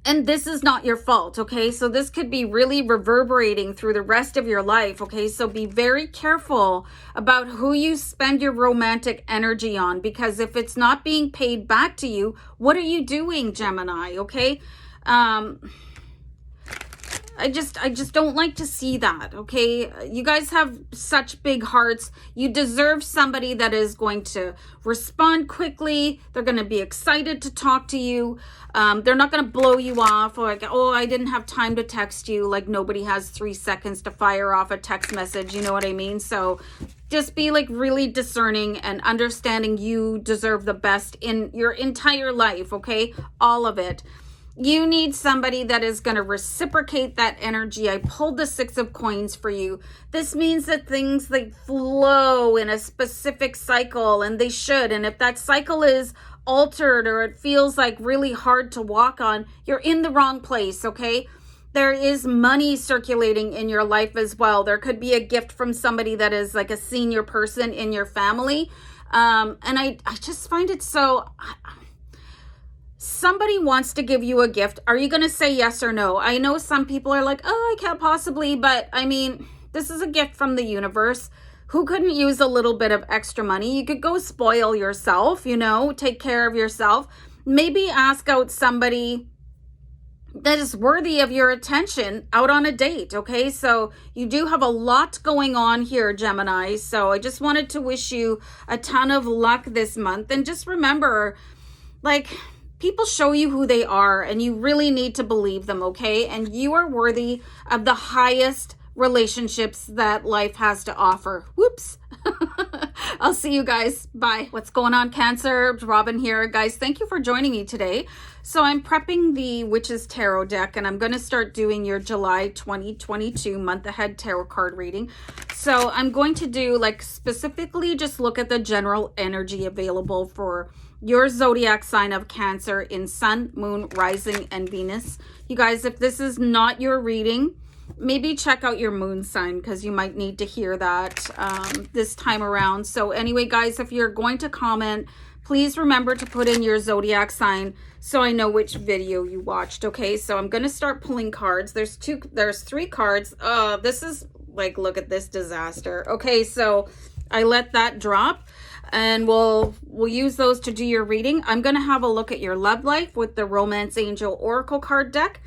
And this is not your fault, okay? So this could be really reverberating through the rest of your life, okay? So be very careful about who you spend your romantic energy on, because if it's not being paid back to you, what are you doing, Gemini, okay? I just don't like to see that, okay? You guys have such big hearts. You deserve somebody that is going to respond quickly. They're going to be excited to talk to you. They're not going to blow you off, or like, oh, I didn't have time to text you. Like nobody has 3 seconds to fire off a text message. You know what I mean? So just be like really discerning and understanding you deserve the best in your entire life, okay? All of it. You need somebody that is going to reciprocate that energy. I pulled the 6 of coins for you. This means that things like flow in a specific cycle, and they should. And if that cycle is altered or it feels like really hard to walk on, you're in the wrong place, okay? There is money circulating in your life as well. There could be a gift from somebody that is like a senior person in your family. And I just find it so... Somebody wants to give you a gift. Are you going to say yes or no? I know some people are like, oh, I can't possibly, but I mean, this is a gift from the universe. Who couldn't use a little bit of extra money? You could go spoil yourself, you know, take care of yourself. Maybe ask out somebody that is worthy of your attention out on a date, okay? So you do have a lot going on here, Gemini. So I just wanted to wish you a ton of luck this month. And just remember, like... people show you who they are, and you really need to believe them, okay? And you are worthy of the highest relationships that life has to offer. Whoops. I'll see you guys. Bye. What's going on, Cancer? Robin here. Guys, thank you for joining me today. So I'm prepping the Witch's Tarot deck, and I'm going to start doing your July 2022 month ahead tarot card reading. So I'm going to do, like, specifically just look at the general energy available for your zodiac sign of Cancer in Sun, Moon, Rising, and Venus. You guys, if this is not your reading, maybe check out your moon sign, because you might need to hear that this time around. So anyway, guys, if you're going to comment, please remember to put in your zodiac sign so I know which video you watched, okay? So I'm going to start pulling cards. There's 3 cards. This is like, look at this disaster. Okay, so I let that drop. And we'll use those to do your reading. I'm going to have a look at your love life with the Romance Angel Oracle card deck.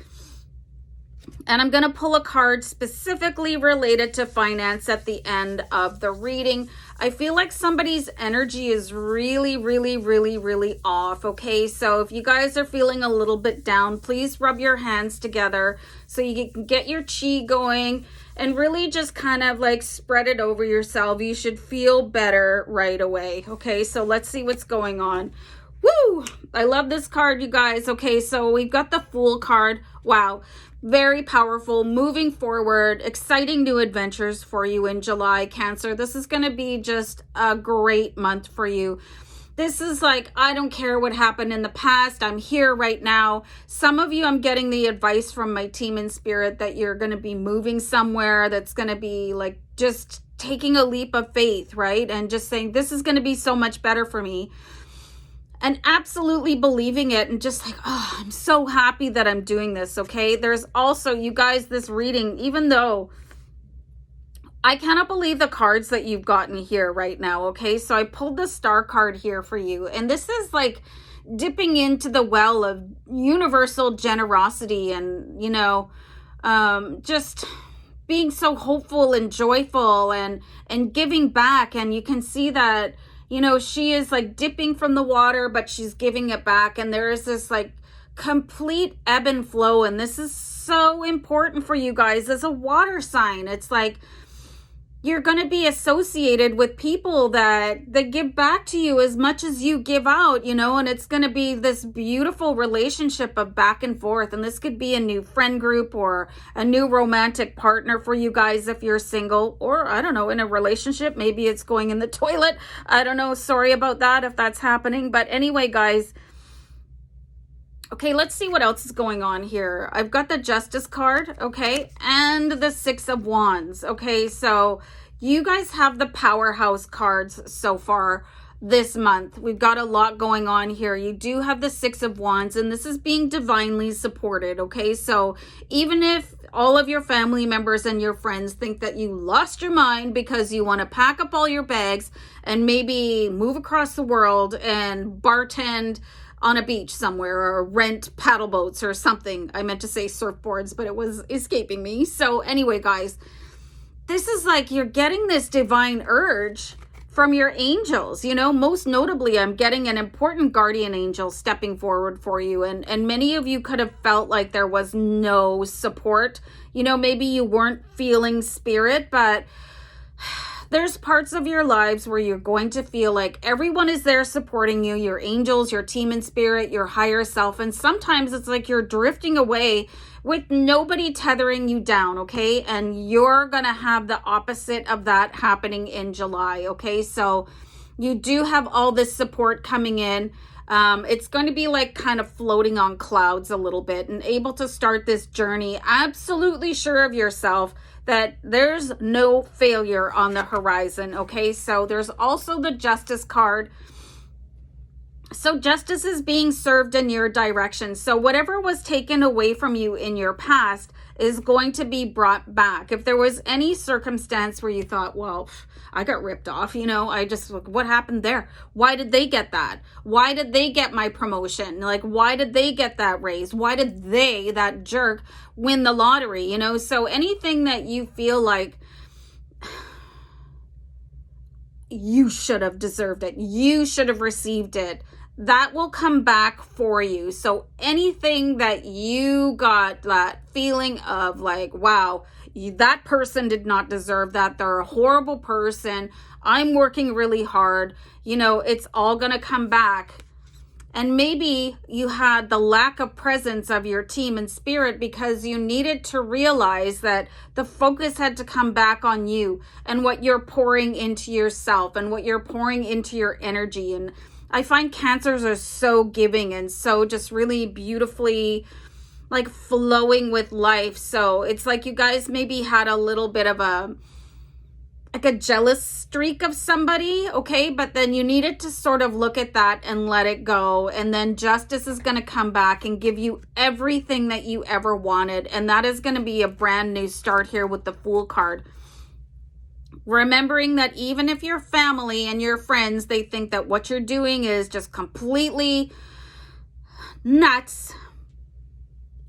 And I'm going to pull a card specifically related to finance at the end of the reading. I feel like somebody's energy is really, really, really, really off, okay? So if you guys are feeling a little bit down, please rub your hands together so you can get your chi going and really just kind of like spread it over yourself. You should feel better right away, okay? So let's see what's going on. Woo! I love this card, you guys. Okay, so we've got the Fool card. Wow. Very powerful, moving forward, exciting new adventures for you in July, Cancer. This is going to be just a great month for you. This is like, I don't care what happened in the past. I'm here right now. Some of you, I'm getting the advice from my team in spirit that you're going to be moving somewhere that's going to be like just taking a leap of faith, right? And just saying, this is going to be so much better for me. And absolutely believing it and just like, oh, I'm so happy that I'm doing this, okay? There's also, you guys, this reading, even though I cannot believe the cards that you've gotten here right now, okay? So I pulled the Star card here for you, and this is like dipping into the well of universal generosity and, you know, just being so hopeful and joyful and giving back. And you can see that, you know, she is like dipping from the water, but she's giving it back. And there is this like complete ebb and flow. And this is so important for you guys as a water sign. It's like you're going to be associated with people that give back to you as much as you give out, you know, and it's going to be this beautiful relationship of back and forth. And this could be a new friend group or a new romantic partner for you guys if you're single, or I don't know, in a relationship. Maybe it's going in the toilet. I don't know. Sorry about that if that's happening. But anyway, guys. Okay, let's see what else is going on here. I've got the Justice card, okay, and the Six of Wands, okay? So you guys have the powerhouse cards so far this month. We've got a lot going on here. You do have the Six of Wands, and this is being divinely supported, okay? So even if all of your family members and your friends think that you lost your mind because you want to pack up all your bags and maybe move across the world and bartend on a beach somewhere or rent paddle boats or something. I meant to say surfboards, but it was escaping me. So anyway, guys, this is like you're getting this divine urge from your angels. You know, most notably, I'm getting an important guardian angel stepping forward for you. And many of you could have felt like there was no support. You know, maybe you weren't feeling spirit, but there's parts of your lives where you're going to feel like everyone is there supporting you, your angels, your team in spirit, your higher self. And sometimes it's like you're drifting away with nobody tethering you down, okay? And you're going to have the opposite of that happening in July, okay? So you do have all this support coming in. It's going to be like kind of floating on clouds a little bit and able to start this journey absolutely sure of yourself that there's no failure on the horizon, okay? So there's also the Justice card. So justice is being served in your direction. So whatever was taken away from you in your past is going to be brought back. If there was any circumstance where you thought, well, I got ripped off, you know, what happened there? Why did they get that? Why did they get my promotion? Like, why did they get that raise? Why did they, that jerk, win the lottery? You know, so anything that you feel like you should have deserved it, you should have received it, that will come back for you. So anything that you got that feeling of like, wow, that person did not deserve that, they're a horrible person, I'm working really hard, you know, it's all going to come back. And maybe you had the lack of presence of your team and spirit because you needed to realize that the focus had to come back on you and what you're pouring into yourself and what you're pouring into your energy. And I find Cancers are so giving and so just really beautifully like flowing with life. So it's like you guys maybe had a little bit of a jealous streak of somebody, okay? But then you needed to sort of look at that and let it go. And then justice is going to come back and give you everything that you ever wanted. And that is going to be a brand new start here with the Fool card. Remembering that even if your family and your friends, they think that what you're doing is just completely nuts,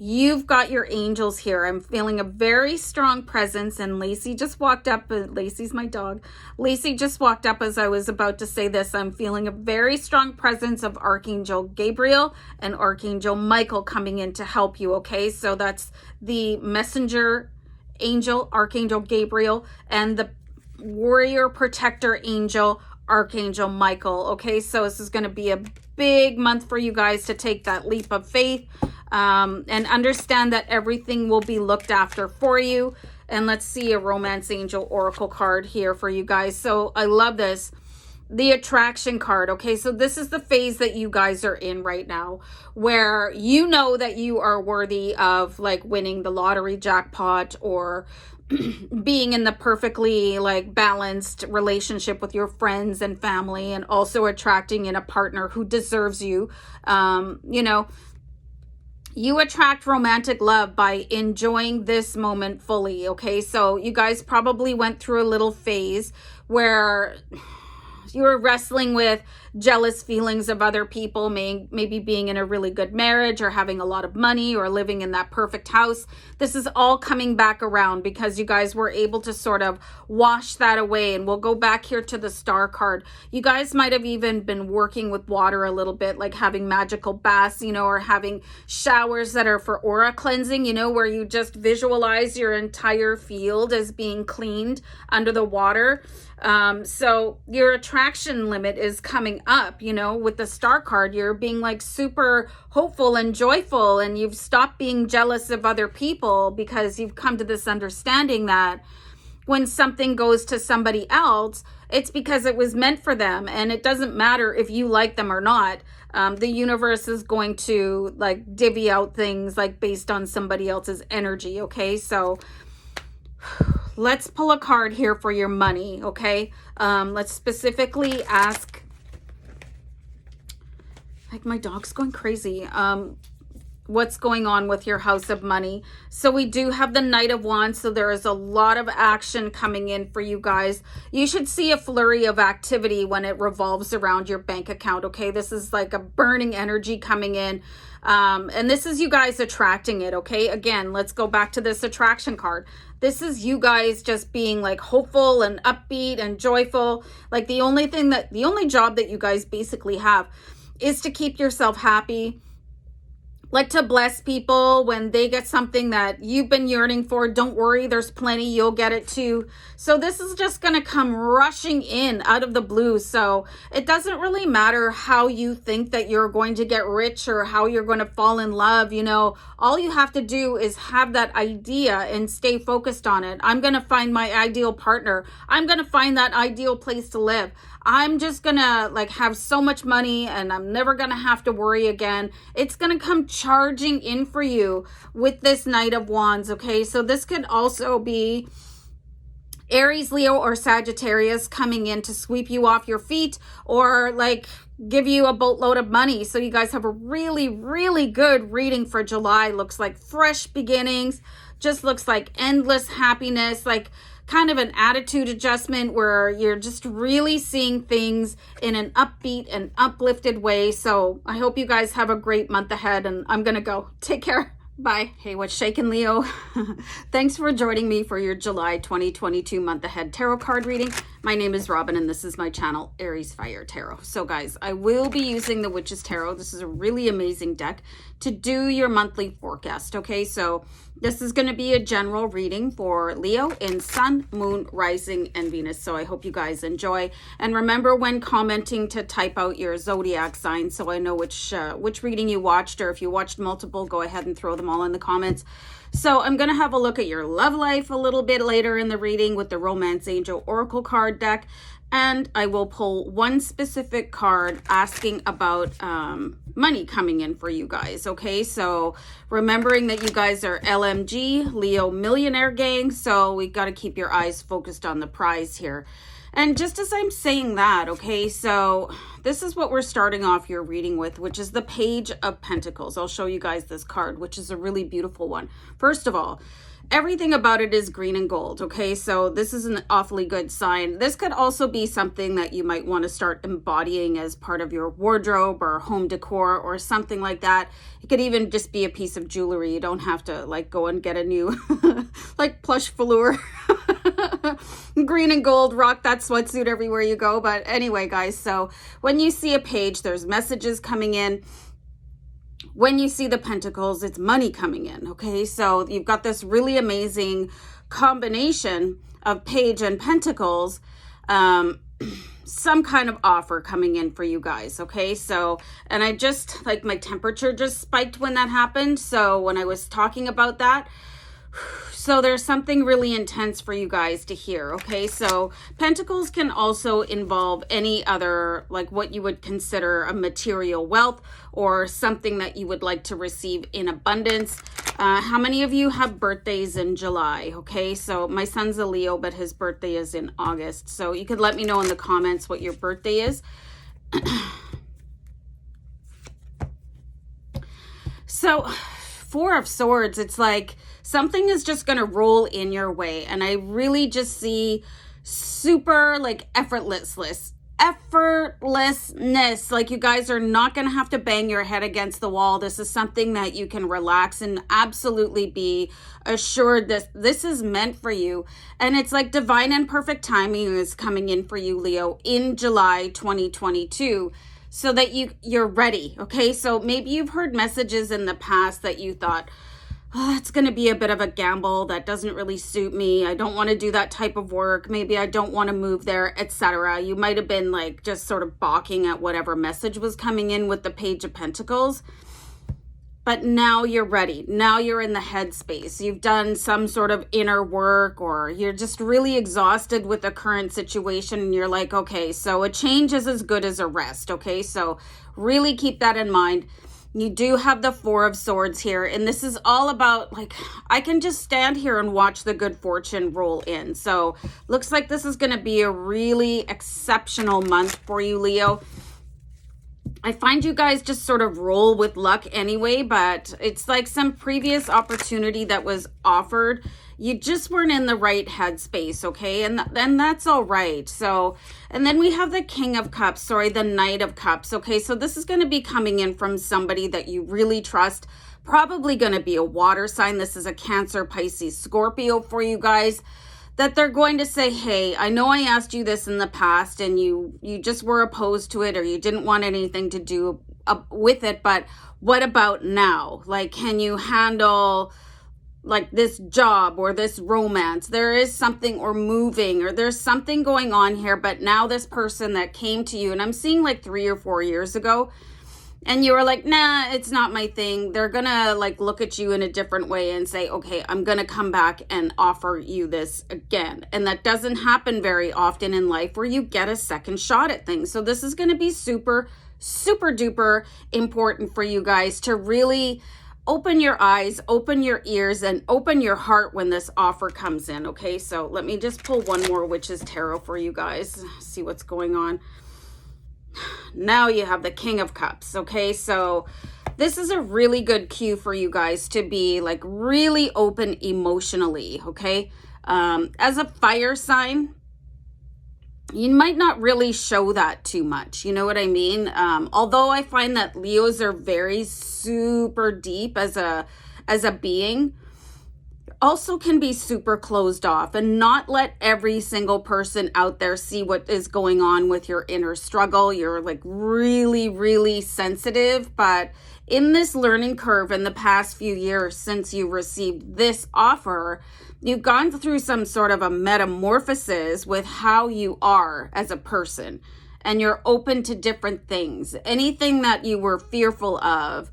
you've got your angels here. I'm feeling a very strong presence, and Lacey just walked up. Lacey's my dog. Lacey just walked up as I was about to say this. I'm feeling a very strong presence of Archangel Gabriel and Archangel Michael coming in to help you, okay? So that's the messenger angel, Archangel Gabriel, and the warrior protector angel, Archangel Michael, okay? So this is going to be a big month for you guys to take that leap of faith and understand that everything will be looked after for you. And let's see a romance angel oracle card here for you guys. So I love this. The attraction card, okay? So this is the phase that you guys are in right now where you know that you are worthy of like winning the lottery jackpot or being in the perfectly like balanced relationship with your friends and family, and also attracting in a partner who deserves you. You know, You attract romantic love by enjoying this moment fully, okay? So you guys probably went through a little phase where you were wrestling with jealous feelings of other people, maybe being in a really good marriage or having a lot of money or living in that perfect house. This is all coming back around because you guys were able to sort of wash that away. And we'll go back here to the Star card. You guys might have even been working with water a little bit, like having magical baths, you know, or having showers that are for aura cleansing, you know, where you just visualize your entire field as being cleaned under the water. So your attraction limit is coming up, you know, with the Star card. You're being like super hopeful and joyful, and you've stopped being jealous of other people because you've come to this understanding that when something goes to somebody else, it's because it was meant for them, and it doesn't matter if you like them or not. The universe is going to like divvy out things like based on somebody else's energy. Okay, so let's pull a card here for your money, okay? Let's specifically ask, like my dog's going crazy, what's going on with your house of money. So we do have the Knight of Wands, so there is a lot of action coming in for you guys. You should see a flurry of activity when it revolves around your bank account, okay? This is like a burning energy coming in. And this is you guys attracting it, okay? Again, let's go back to this attraction card. This is you guys just being like hopeful and upbeat and joyful. Like the only job that you guys basically have is to keep yourself happy, like to bless people when they get something that you've been yearning for. Don't worry, there's plenty, you'll get it too. So this is just going to come rushing in out of the blue. So it doesn't really matter how you think that you're going to get rich or how you're going to fall in love. You know, all you have to do is have that idea and stay focused on it. I'm going to find my ideal partner. I'm going to find that ideal place to live. I'm just gonna like have so much money and I'm never gonna have to worry again. It's gonna come charging in for you with this Knight of Wands, okay? So this could also be Aries, Leo, or Sagittarius coming in to sweep you off your feet or like give you a boatload of money. So you guys have a really, really good reading for July. Looks like fresh beginnings, just looks like endless happiness, like kind of an attitude adjustment where you're just really seeing things in an upbeat and uplifted way. So I hope you guys have a great month ahead, and I'm gonna go. Take care. Bye. Hey, what's shaking, Leo? Thanks for joining me for your July 2022 month ahead tarot card reading. My name is Robin, and this is my channel, Aries Fire Tarot. So guys, I will be using the Witch's Tarot. This is a really amazing deck to do your monthly forecast, okay? So this is going to be a general reading for Leo in Sun, Moon, Rising, and Venus. So I hope you guys enjoy. And remember when commenting to type out your zodiac sign so I know which reading you watched, or if you watched multiple, go ahead and throw them all in the comments. So I'm going to have a look at your love life a little bit later in the reading with the Romance Angel Oracle card deck. And I will pull one specific card asking about money coming in for you guys, okay? So remembering that you guys are LMG, Leo Millionaire Gang, so we got to keep your eyes focused on the prize here. And just as I'm saying that, okay, so this is what we're starting off your reading with, which is the Page of Pentacles. I'll show you guys this card, which is a really beautiful one. First of all, everything about it is green and gold, okay? So this is an awfully good sign. This could also be something that you might want to start embodying as part of your wardrobe or home decor or something like that. It could even just be a piece of jewelry. You don't have to like go and get a new like plush velour. Green and gold, rock that sweatsuit everywhere you go. But anyway, guys, so when you see a page, there's messages coming in. When you see the pentacles, it's money coming in, okay? So you've got this really amazing combination of page and pentacles, some kind of offer coming in for you guys, okay? So, and I just, like my temperature just spiked when that happened. So when I was talking about that, so there's something really intense for you guys to hear, okay? So pentacles can also involve any other, like what you would consider a material wealth or something that you would like to receive in abundance. How many of you have birthdays in July, okay? So my son's a Leo, but his birthday is in August. So you could let me know in the comments what your birthday is. So Four of Swords, it's like something is just going to roll in your way. And I really just see super like effortlessness. Like you guys are not going to have to bang your head against the wall. This is something that you can relax and absolutely be assured that this is meant for you. And it's like divine and perfect timing is coming in for you, Leo, in July 2022, so that you're ready. Okay, so maybe you've heard messages in the past that you thought, oh, it's going to be a bit of a gamble. That doesn't really suit me. I don't want to do that type of work. Maybe I don't want to move there, etc. You might have been like just sort of balking at whatever message was coming in with the Page of Pentacles. But now you're ready. Now you're in the headspace. You've done some sort of inner work, or you're just really exhausted with the current situation. And you're like, okay, so a change is as good as a rest. Okay, so really keep that in mind. You do have the Four of Swords here, and this is all about, like, I can just stand here and watch the good fortune roll in. So looks like this is going to be a really exceptional month for you, Leo. I find you guys just sort of roll with luck anyway, but it's like some previous opportunity that was offered. You just weren't in the right headspace, okay? And then that's all right. So, and then we have the King of Cups, the Knight of Cups, okay? So this is going to be coming in from somebody that you really trust, probably going to be a water sign. This is a Cancer, Pisces, Scorpio for you guys, that they're going to say, hey, I know I asked you this in the past and you just were opposed to it, or you didn't want anything to do with it, but what about now? Like, can you handle like this job or this romance? There is something, or moving, or there's something going on here, but now this person that came to you, and I'm seeing like 3 or 4 years ago, and you were like, nah, it's not my thing. They're gonna like look at you in a different way and say, okay, I'm gonna come back and offer you this again. And that doesn't happen very often in life, where you get a second shot at things. So this is gonna be super, super duper important for you guys to really open your eyes, open your ears, and open your heart when this offer comes in, okay? So let me just pull one more Witch's Tarot for you guys, see what's going on. Now you have the King of Cups, okay? So this is a really good cue for you guys to be like really open emotionally, okay? As a fire sign, you might not really show that too much, you know what I mean? Although I find that Leos are very super deep as a being, also can be super closed off and not let every single person out there see what is going on with your inner struggle. You're like really, really sensitive, but in this learning curve in the past few years since you received this offer, you've gone through some sort of a metamorphosis with how you are as a person, and you're open to different things. Anything that you were fearful of,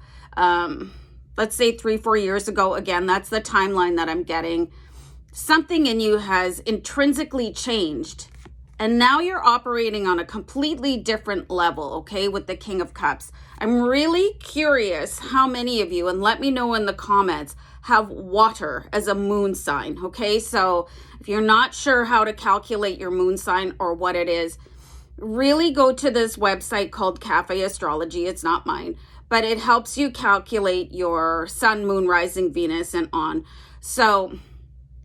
let's say 3-4 years ago, again, that's the timeline that I'm getting, something in you has intrinsically changed. And now you're operating on a completely different level, okay, with the King of Cups. I'm really curious how many of you, and let me know in the comments, have water as a moon sign, okay? So if you're not sure how to calculate your moon sign or what it is, really go to this website called Cafe Astrology. It's not mine, but it helps you calculate your sun, moon, rising, Venus, and on. So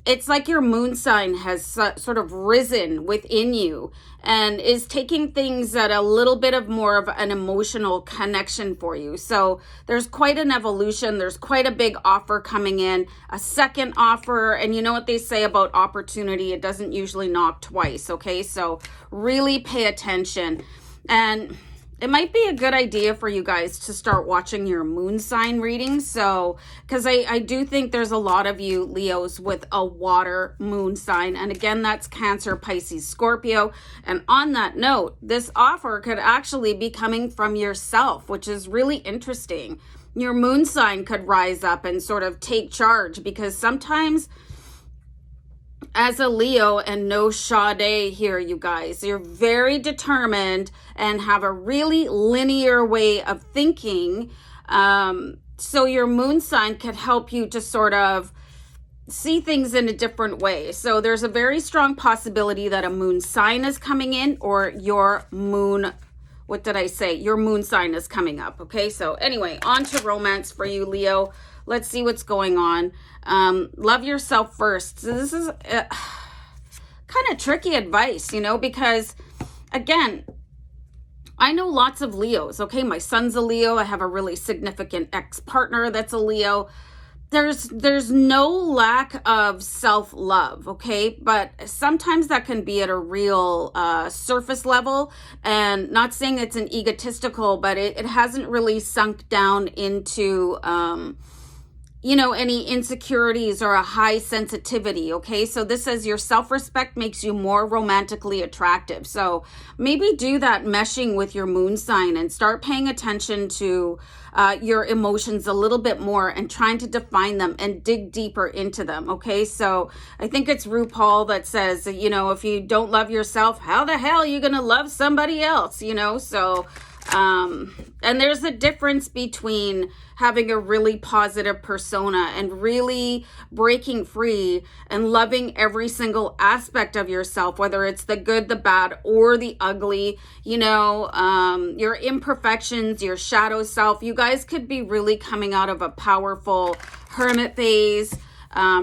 it's like your moon sign has sort of risen within you and is taking things at a little bit of more of an emotional connection for you. So there's quite an evolution. There's quite a big offer coming in, a second offer. And you know what they say about opportunity? It doesn't usually knock twice, okay? So really pay attention. And it might be a good idea for you guys to start watching your moon sign readings. So, because I do think there's a lot of you Leos with a water moon sign. And again, that's Cancer, Pisces, Scorpio. And on that note, this offer could actually be coming from yourself, which is really interesting. Your moon sign could rise up and sort of take charge, because sometimes as a Leo, and no Sade here, you guys, you're very determined and have a really linear way of thinking. So your moon sign could help you to sort of see things in a different way. So there's a very strong possibility that a moon sign is coming in, or your moon, what did I say? Your moon sign is coming up. Okay. So anyway, on to romance for you, Leo. let's see what's going on. Love yourself first. So this is kind of tricky advice, you know, because again, I know lots of Leos, okay? My son's a Leo. I have a really significant ex-partner that's a Leo. There's no lack of self-love, okay? But sometimes that can be at a real surface level, and not saying it's an egotistical, but it hasn't really sunk down into you know, any insecurities or a high sensitivity, okay? So this says your self-respect makes you more romantically attractive. So maybe do that meshing with your moon sign and start paying attention to your emotions a little bit more and trying to define them and dig deeper into them, okay? So I think it's RuPaul that says, you know, if you don't love yourself, how the hell are you gonna love somebody else, you know? So and there's a difference between having a really positive persona and really breaking free and loving every single aspect of yourself, whether it's the good, the bad, or the ugly, you know, your imperfections, your shadow self. You guys could be really coming out of a powerful hermit phase.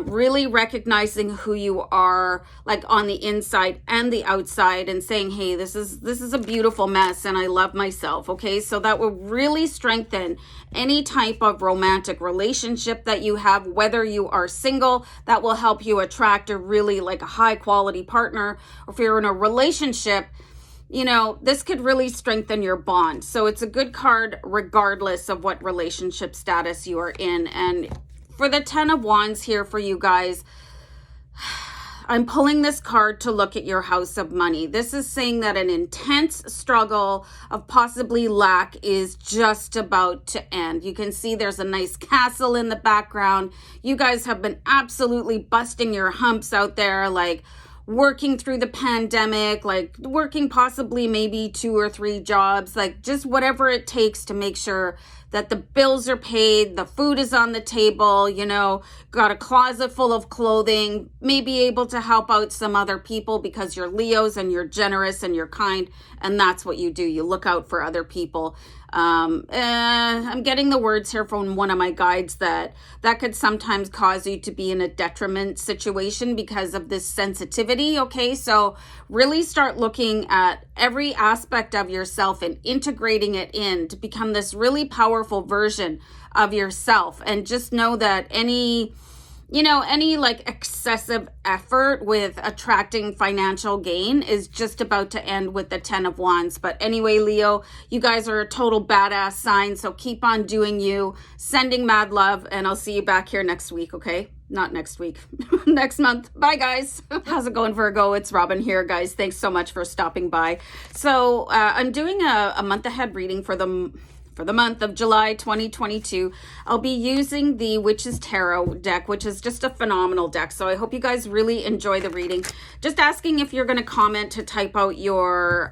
Really recognizing who you are, like on the inside and the outside, and saying, hey, this is a beautiful mess and I love myself, okay? So that will really strengthen any type of romantic relationship that you have, whether you are single. That will help you attract a really like a high quality partner, or if you're in a relationship, you know, this could really strengthen your bond. So it's a good card regardless of what relationship status you are in. And for the 10 of Wands here for you guys, I'm pulling this card to look at your house of money. This is saying that an intense struggle of possibly lack is just about to end. You can see there's a nice castle in the background. You guys have been absolutely busting your humps out there, like working through the pandemic, like working possibly maybe 2 or 3 jobs, like just whatever it takes to make sure that the bills are paid, the food is on the table, you know, got a closet full of clothing, maybe able to help out some other people because you're Leos and you're generous and you're kind, and that's what you do. You look out for other people. I'm getting the words here from one of my guides that could sometimes cause you to be in a detriment situation because of this sensitivity, okay? So really start looking at every aspect of yourself and integrating it in to become this really powerful version of yourself. And just know that any like excessive effort with attracting financial gain is just about to end with the 10 of Wands. But anyway, Leo, you guys are a total badass sign. So keep on doing you, sending mad love, and I'll see you back here next week, okay? Not next week, next month. Bye, guys. How's it going, Virgo? It's Robin here, guys. Thanks so much for stopping by. So I'm doing a month ahead reading for the month of July 2022. I'll be using the Witch's Tarot deck, which is just a phenomenal deck. So I hope you guys really enjoy the reading. Just asking if you're going to comment to type out your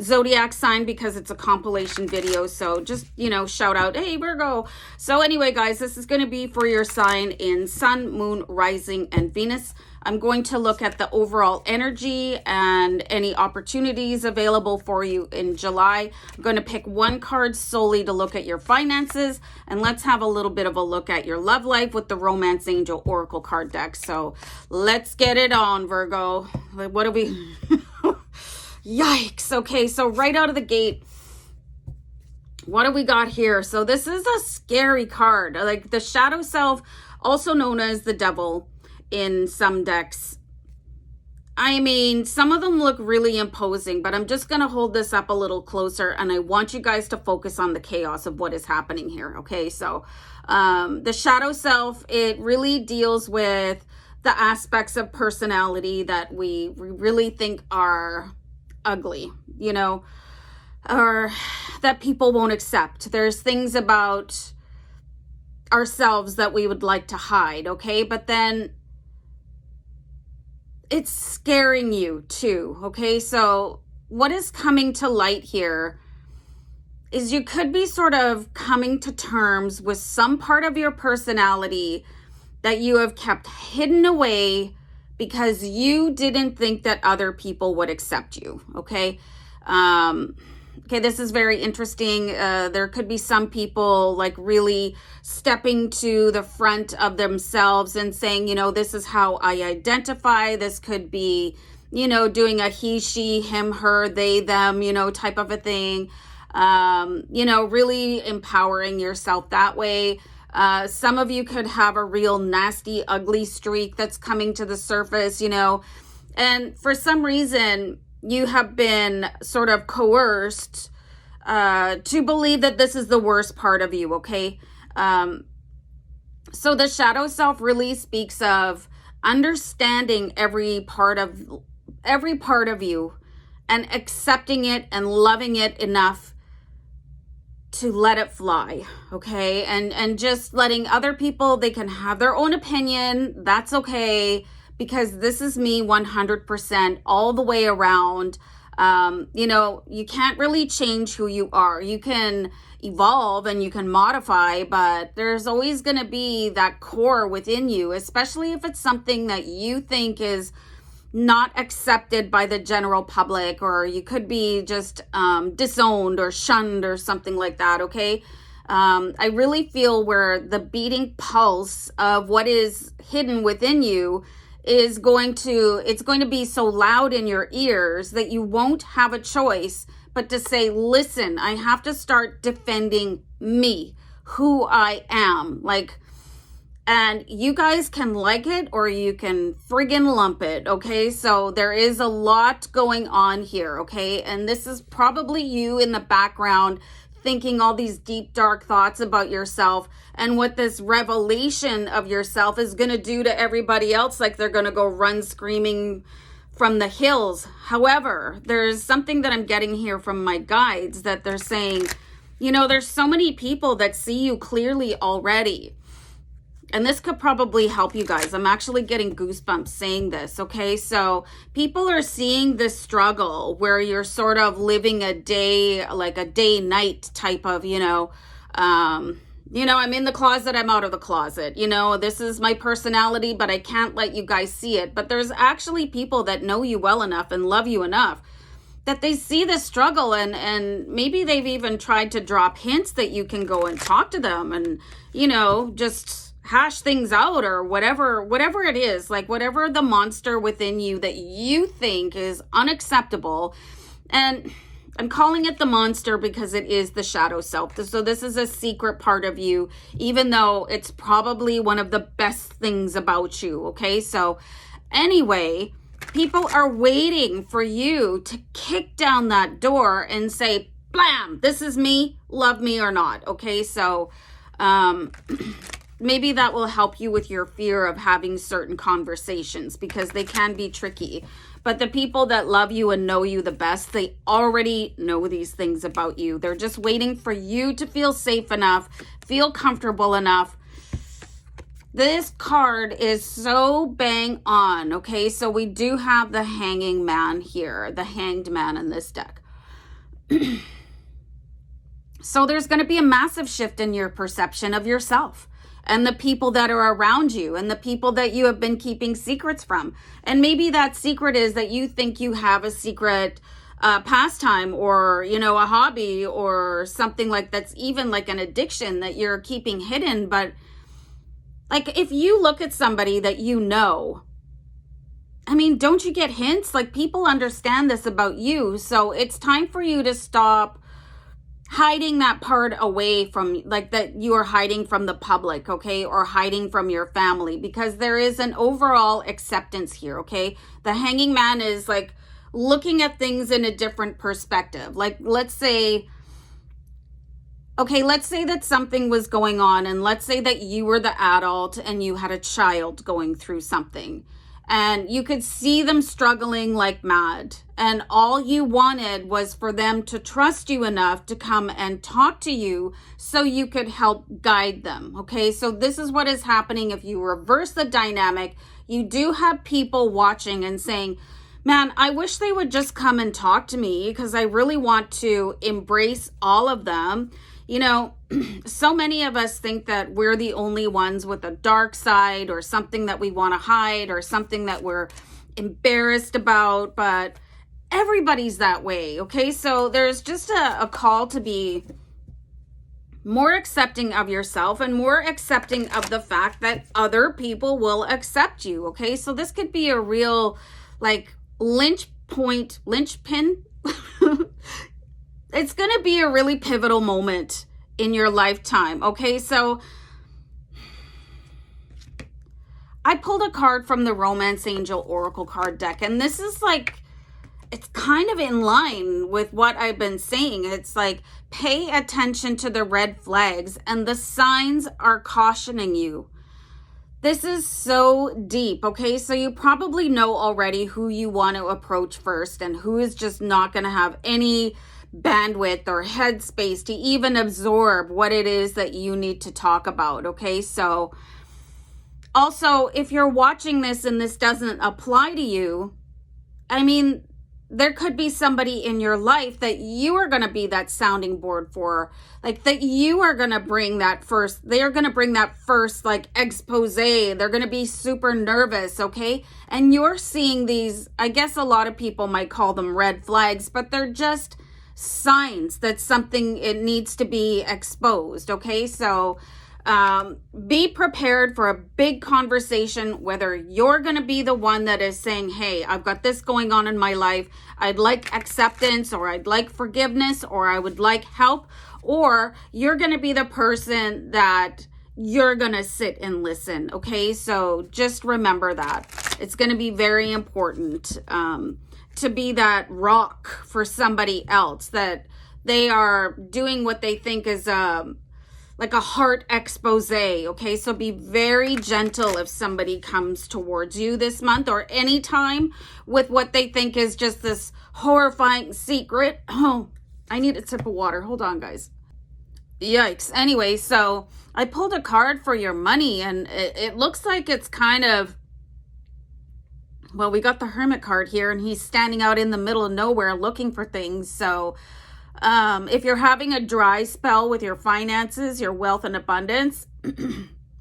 Zodiac sign because it's a compilation video. So just, you know, shout out, hey, Virgo. So anyway, guys, this is going to be for your sign in Sun, Moon, Rising, and Venus. I'm going to look at the overall energy and any opportunities available for you in July. I'm going to pick one card solely to look at your finances, and let's have a little bit of a look at your love life with the Romance Angel Oracle card deck. So let's get it on, Virgo. What do we... Yikes. Okay, so right out of the gate, what do we got here? So this is a scary card. Like the shadow self, also known as the devil in some decks. I mean, some of them look really imposing, but I'm just going to hold this up a little closer, and I want you guys to focus on the chaos of what is happening here, okay? So the shadow self, it really deals with the aspects of personality that we really think are ugly, you know, or that people won't accept. There's things about ourselves that we would like to hide, okay? But then it's scaring you too, okay? So what is coming to light here is you could be sort of coming to terms with some part of your personality that you have kept hidden away because you didn't think that other people would accept you, okay? Okay, this is very interesting. There could be some people like really stepping to the front of themselves and saying, you know, this is how I identify. This could be, you know, doing a he, she, him, her, they, them, you know, type of a thing. You know, really empowering yourself that way. Some of you could have a real nasty, ugly streak that's coming to the surface, you know, and for some reason, you have been sort of coerced to believe that this is the worst part of you, okay? So the shadow self really speaks of understanding every part of you and accepting it and loving it enough to let it fly, okay? And just letting other people, they can have their own opinion. That's okay. Because this is me 100% all the way around. You know, you can't really change who you are. You can evolve and you can modify, but there's always going to be that core within you, especially if it's something that you think is not accepted by the general public, or you could be just disowned or shunned or something like that, okay? I really feel where the beating pulse of what is hidden within you it's going to be so loud in your ears that you won't have a choice but to say, listen, I have to start defending me, who I am. Like, and you guys can like it or you can friggin' lump it, okay? So there is a lot going on here, okay? And this is probably you in the background thinking all these deep, dark thoughts about yourself and what this revelation of yourself is going to do to everybody else. Like they're going to go run screaming from the hills. However, there's something that I'm getting here from my guides that they're saying, you know, there's so many people that see you clearly already. And this could probably help you guys. I'm actually getting goosebumps saying this, okay? So people are seeing this struggle where you're sort of living a day, like a day-night type of, I'm in the closet, I'm out of the closet. You know, this is my personality, but I can't let you guys see it. But there's actually people that know you well enough and love you enough that they see this struggle and maybe they've even tried to drop hints that you can go and talk to them and, just hash things out or whatever it is, like whatever the monster within you that you think is unacceptable. And I'm calling it the monster because it is the shadow self. So this is a secret part of you, even though it's probably one of the best things about you. Okay. So anyway, people are waiting for you to kick down that door and say, blam, this is me, love me or not. Okay. So, maybe that will help you with your fear of having certain conversations because they can be tricky. But the people that love you and know you the best, they already know these things about you. They're just waiting for you to feel safe enough, feel comfortable enough. This card is so bang on, okay? So we do have the hanging man here, the hanged man in this deck. So there's going to be a massive shift in your perception of yourself and the people that are around you and the people that you have been keeping secrets from. And maybe that secret is that you think you have a secret pastime or, a hobby or something like that's even like an addiction that you're keeping hidden. But like if you look at somebody that don't you get hints? Like people understand this about you. So it's time for you to stop hiding that part away from, like, that you are hiding from the public, okay, or hiding from your family, because there is an overall acceptance here, okay? The hanging man is like looking at things in a different perspective. Like, let's say that something was going on, and let's say that you were the adult and you had a child going through something, and you could see them struggling like mad. And all you wanted was for them to trust you enough to come and talk to you so you could help guide them. Okay, so this is what is happening. If you reverse the dynamic, you do have people watching and saying, man, I wish they would just come and talk to me because I really want to embrace all of them. So many of us think that we're the only ones with a dark side or something that we want to hide or something that we're embarrassed about. But everybody's that way, okay? So there's just a call to be more accepting of yourself and more accepting of the fact that other people will accept you, okay? So this could be a real, like, linchpin. It's going to be a really pivotal moment in your lifetime, okay? So I pulled a card from the Romance Angel Oracle card deck, and this is like, it's kind of in line with what I've been saying. It's like, pay attention to the red flags, and the signs are cautioning you. This is so deep, okay? So you probably know already who you want to approach first and who is just not going to have any bandwidth or headspace to even absorb what it is that you need to talk about, okay? So also, if you're watching this and this doesn't apply to you, I mean, there could be somebody in your life that you are going to be that sounding board for, like that you are going to bring that first, they're going to bring that first like expose. They're going to be super nervous, okay? And you're seeing these, I guess a lot of people might call them red flags, but they're just signs that something, it needs to be exposed, okay? So be prepared for a big conversation, whether you're going to be the one that is saying, hey, I've got this going on in my life. I'd like acceptance, or I'd like forgiveness, or I would like help, or you're going to be the person that you're going to sit and listen. Okay. So just remember that it's going to be very important, to be that rock for somebody else, that they are doing what they think is, like a heart expose, okay? So be very gentle if somebody comes towards you this month or anytime with what they think is just this horrifying secret. Oh, I need a sip of water. Hold on, guys. Yikes. Anyway, so I pulled a card for your money, and it looks like it's kind of, well, we got the Hermit card here, and he's standing out in the middle of nowhere looking for things. So if you're having a dry spell with your finances, your wealth and abundance,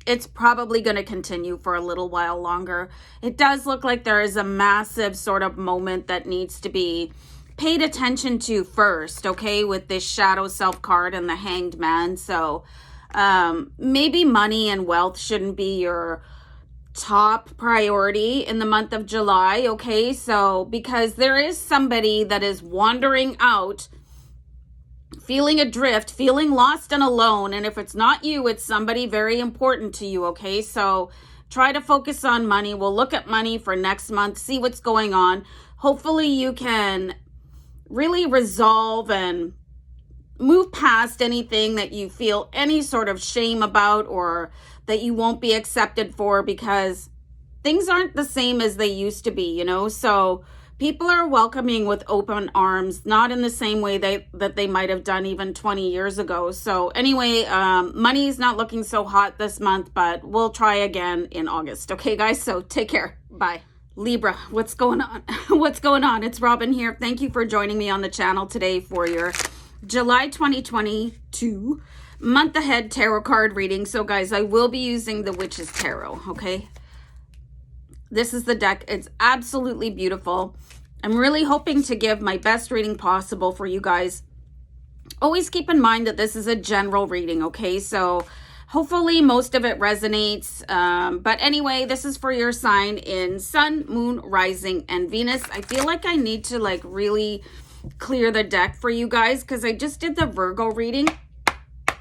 it's probably going to continue for a little while longer. It does look like there is a massive sort of moment that needs to be paid attention to first, okay, with this shadow self card and the Hanged Man. So maybe money and wealth shouldn't be your top priority in the month of July, okay? So because there is somebody that is wandering out, feeling adrift, feeling lost and alone. And if it's not you, it's somebody very important to you, okay? So try to focus on money. We'll look at money for next month, see what's going on. Hopefully you can really resolve and move past anything that you feel any sort of shame about, or that you won't be accepted for, because things aren't the same as they used to be, you know? So people are welcoming with open arms, not in the same way that they might have done even 20 years ago. So anyway, money's not looking so hot this month, but we'll try again in August. Okay, guys? So take care. Bye. Libra, what's going on? What's going on? It's Robin here. Thank you for joining me on the channel today for your July 2022 month ahead tarot card reading. So guys, I will be using the Witch's Tarot, okay? This is the deck. It's absolutely beautiful. I'm really hoping to give my best reading possible for you guys. Always keep in mind that this is a general reading, okay? So hopefully most of it resonates. But anyway, this is for your sign in Sun, Moon, Rising, and Venus. I feel like I need to like really clear the deck for you guys, because I just did the Virgo reading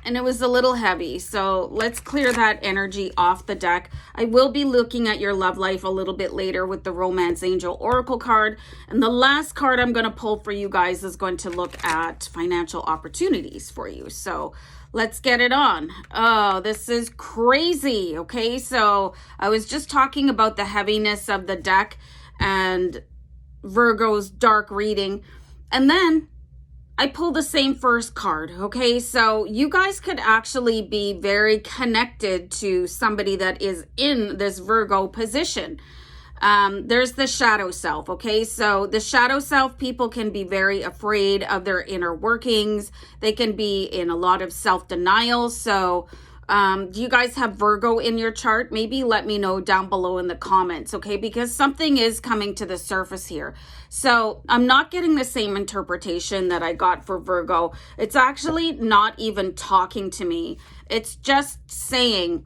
and it was a little heavy. So let's clear that energy off the deck. I will be looking at your love life a little bit later with the Romance Angel Oracle card. And the last card I'm going to pull for you guys is going to look at financial opportunities for you. So let's get it on. Oh, this is crazy. Okay, so I was just talking about the heaviness of the deck and Virgo's dark reading. And then I pulled the same first card, okay? So you guys could actually be very connected to somebody that is in this Virgo position. There's the shadow self, okay? So the shadow self, people can be very afraid of their inner workings. They can be in a lot of self-denial. So Do you guys have Virgo in your chart? Maybe let me know down below in the comments, okay? Because something is coming to the surface here. So I'm not getting the same interpretation that I got for Virgo. It's actually not even talking to me. It's just saying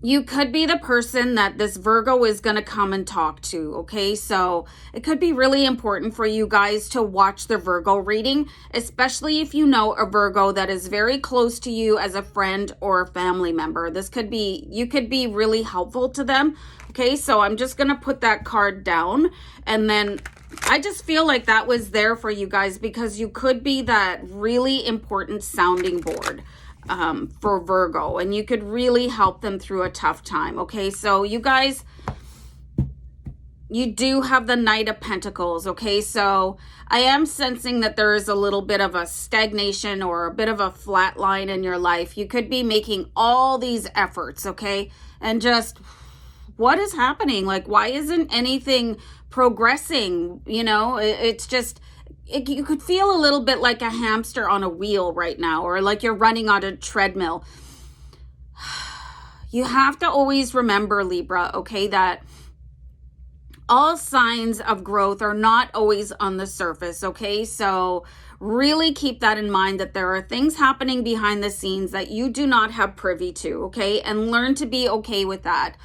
you could be the person that this Virgo is going to come and talk to, okay? So it could be really important for you guys to watch the Virgo reading, especially if you know a Virgo that is very close to you as a friend or a family member. You could be really helpful to them, okay? So I'm just going to put that card down, and then I just feel like that was there for you guys because you could be that really important sounding board for Virgo, and you could really help them through a tough time, okay? So you guys, you do have the Knight of Pentacles, okay? So I am sensing that there is a little bit of a stagnation or a bit of a flat line in your life. You could be making all these efforts, okay? And just, what is happening? Like, why isn't anything progressing? You know, it's just, you could feel a little bit like a hamster on a wheel right now, or like you're running on a treadmill. You have to always remember, Libra, okay, that all signs of growth are not always on the surface, okay? So really keep that in mind, that there are things happening behind the scenes that you do not have privy to, okay? And learn to be okay with that.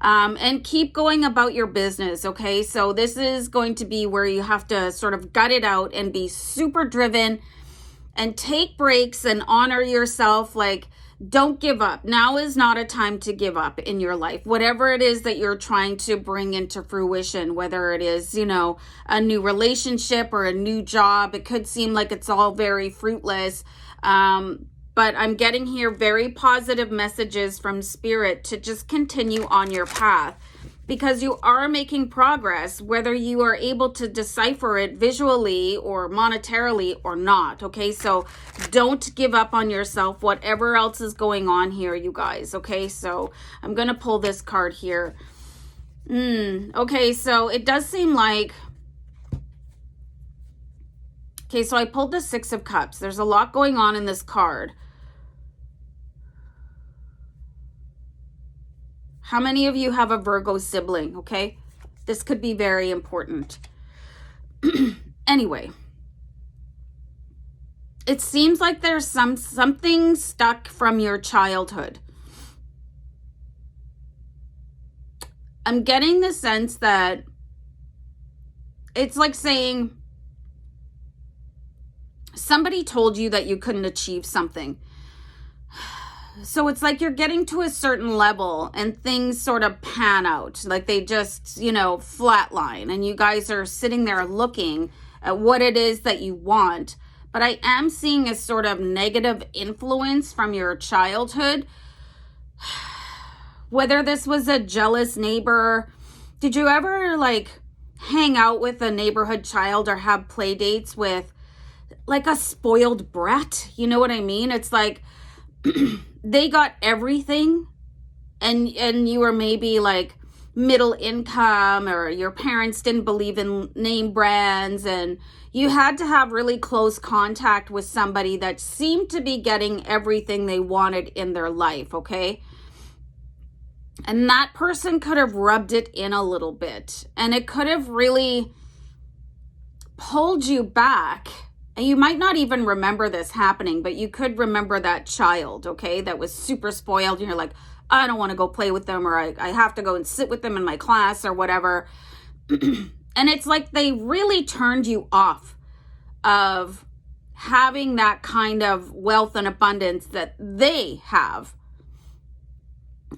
And keep going about your business, okay? So this is going to be where you have to sort of gut it out and be super driven and take breaks and honor yourself. Like, don't give up. Now is not a time to give up in your life. Whatever it is that you're trying to bring into fruition, whether it is, you know, a new relationship or a new job, it could seem like it's all very fruitless. But I'm getting here very positive messages from Spirit to just continue on your path, because you are making progress, whether you are able to decipher it visually or monetarily or not, okay? So don't give up on yourself, whatever else is going on here, you guys, okay? So I'm going to pull this card here. Okay, so it does seem like... Okay, so I pulled the Six of Cups. There's a lot going on in this card. How many of you have a Virgo sibling, okay? This could be very important. Anyway, it seems like there's something stuck from your childhood. I'm getting the sense that it's like saying somebody told you that you couldn't achieve something. So it's like you're getting to a certain level and things sort of pan out, like they just, you know, flatline, and you guys are sitting there looking at what it is that you want. But I am seeing a sort of negative influence from your childhood. Whether this was a jealous neighbor, did you ever like hang out with a neighborhood child or have play dates with like a spoiled brat? You know what I mean? It's like they got everything, and you were maybe like middle income, or your parents didn't believe in name brands, and you had to have really close contact with somebody that seemed to be getting everything they wanted in their life, okay? And that person could have rubbed it in a little bit, and it could have really pulled you back. And you might not even remember this happening, but you could remember that child, okay, that was super spoiled. And you're like, I don't want to go play with them, or I have to go and sit with them in my class or whatever. And it's like they really turned you off of having that kind of wealth and abundance that they have.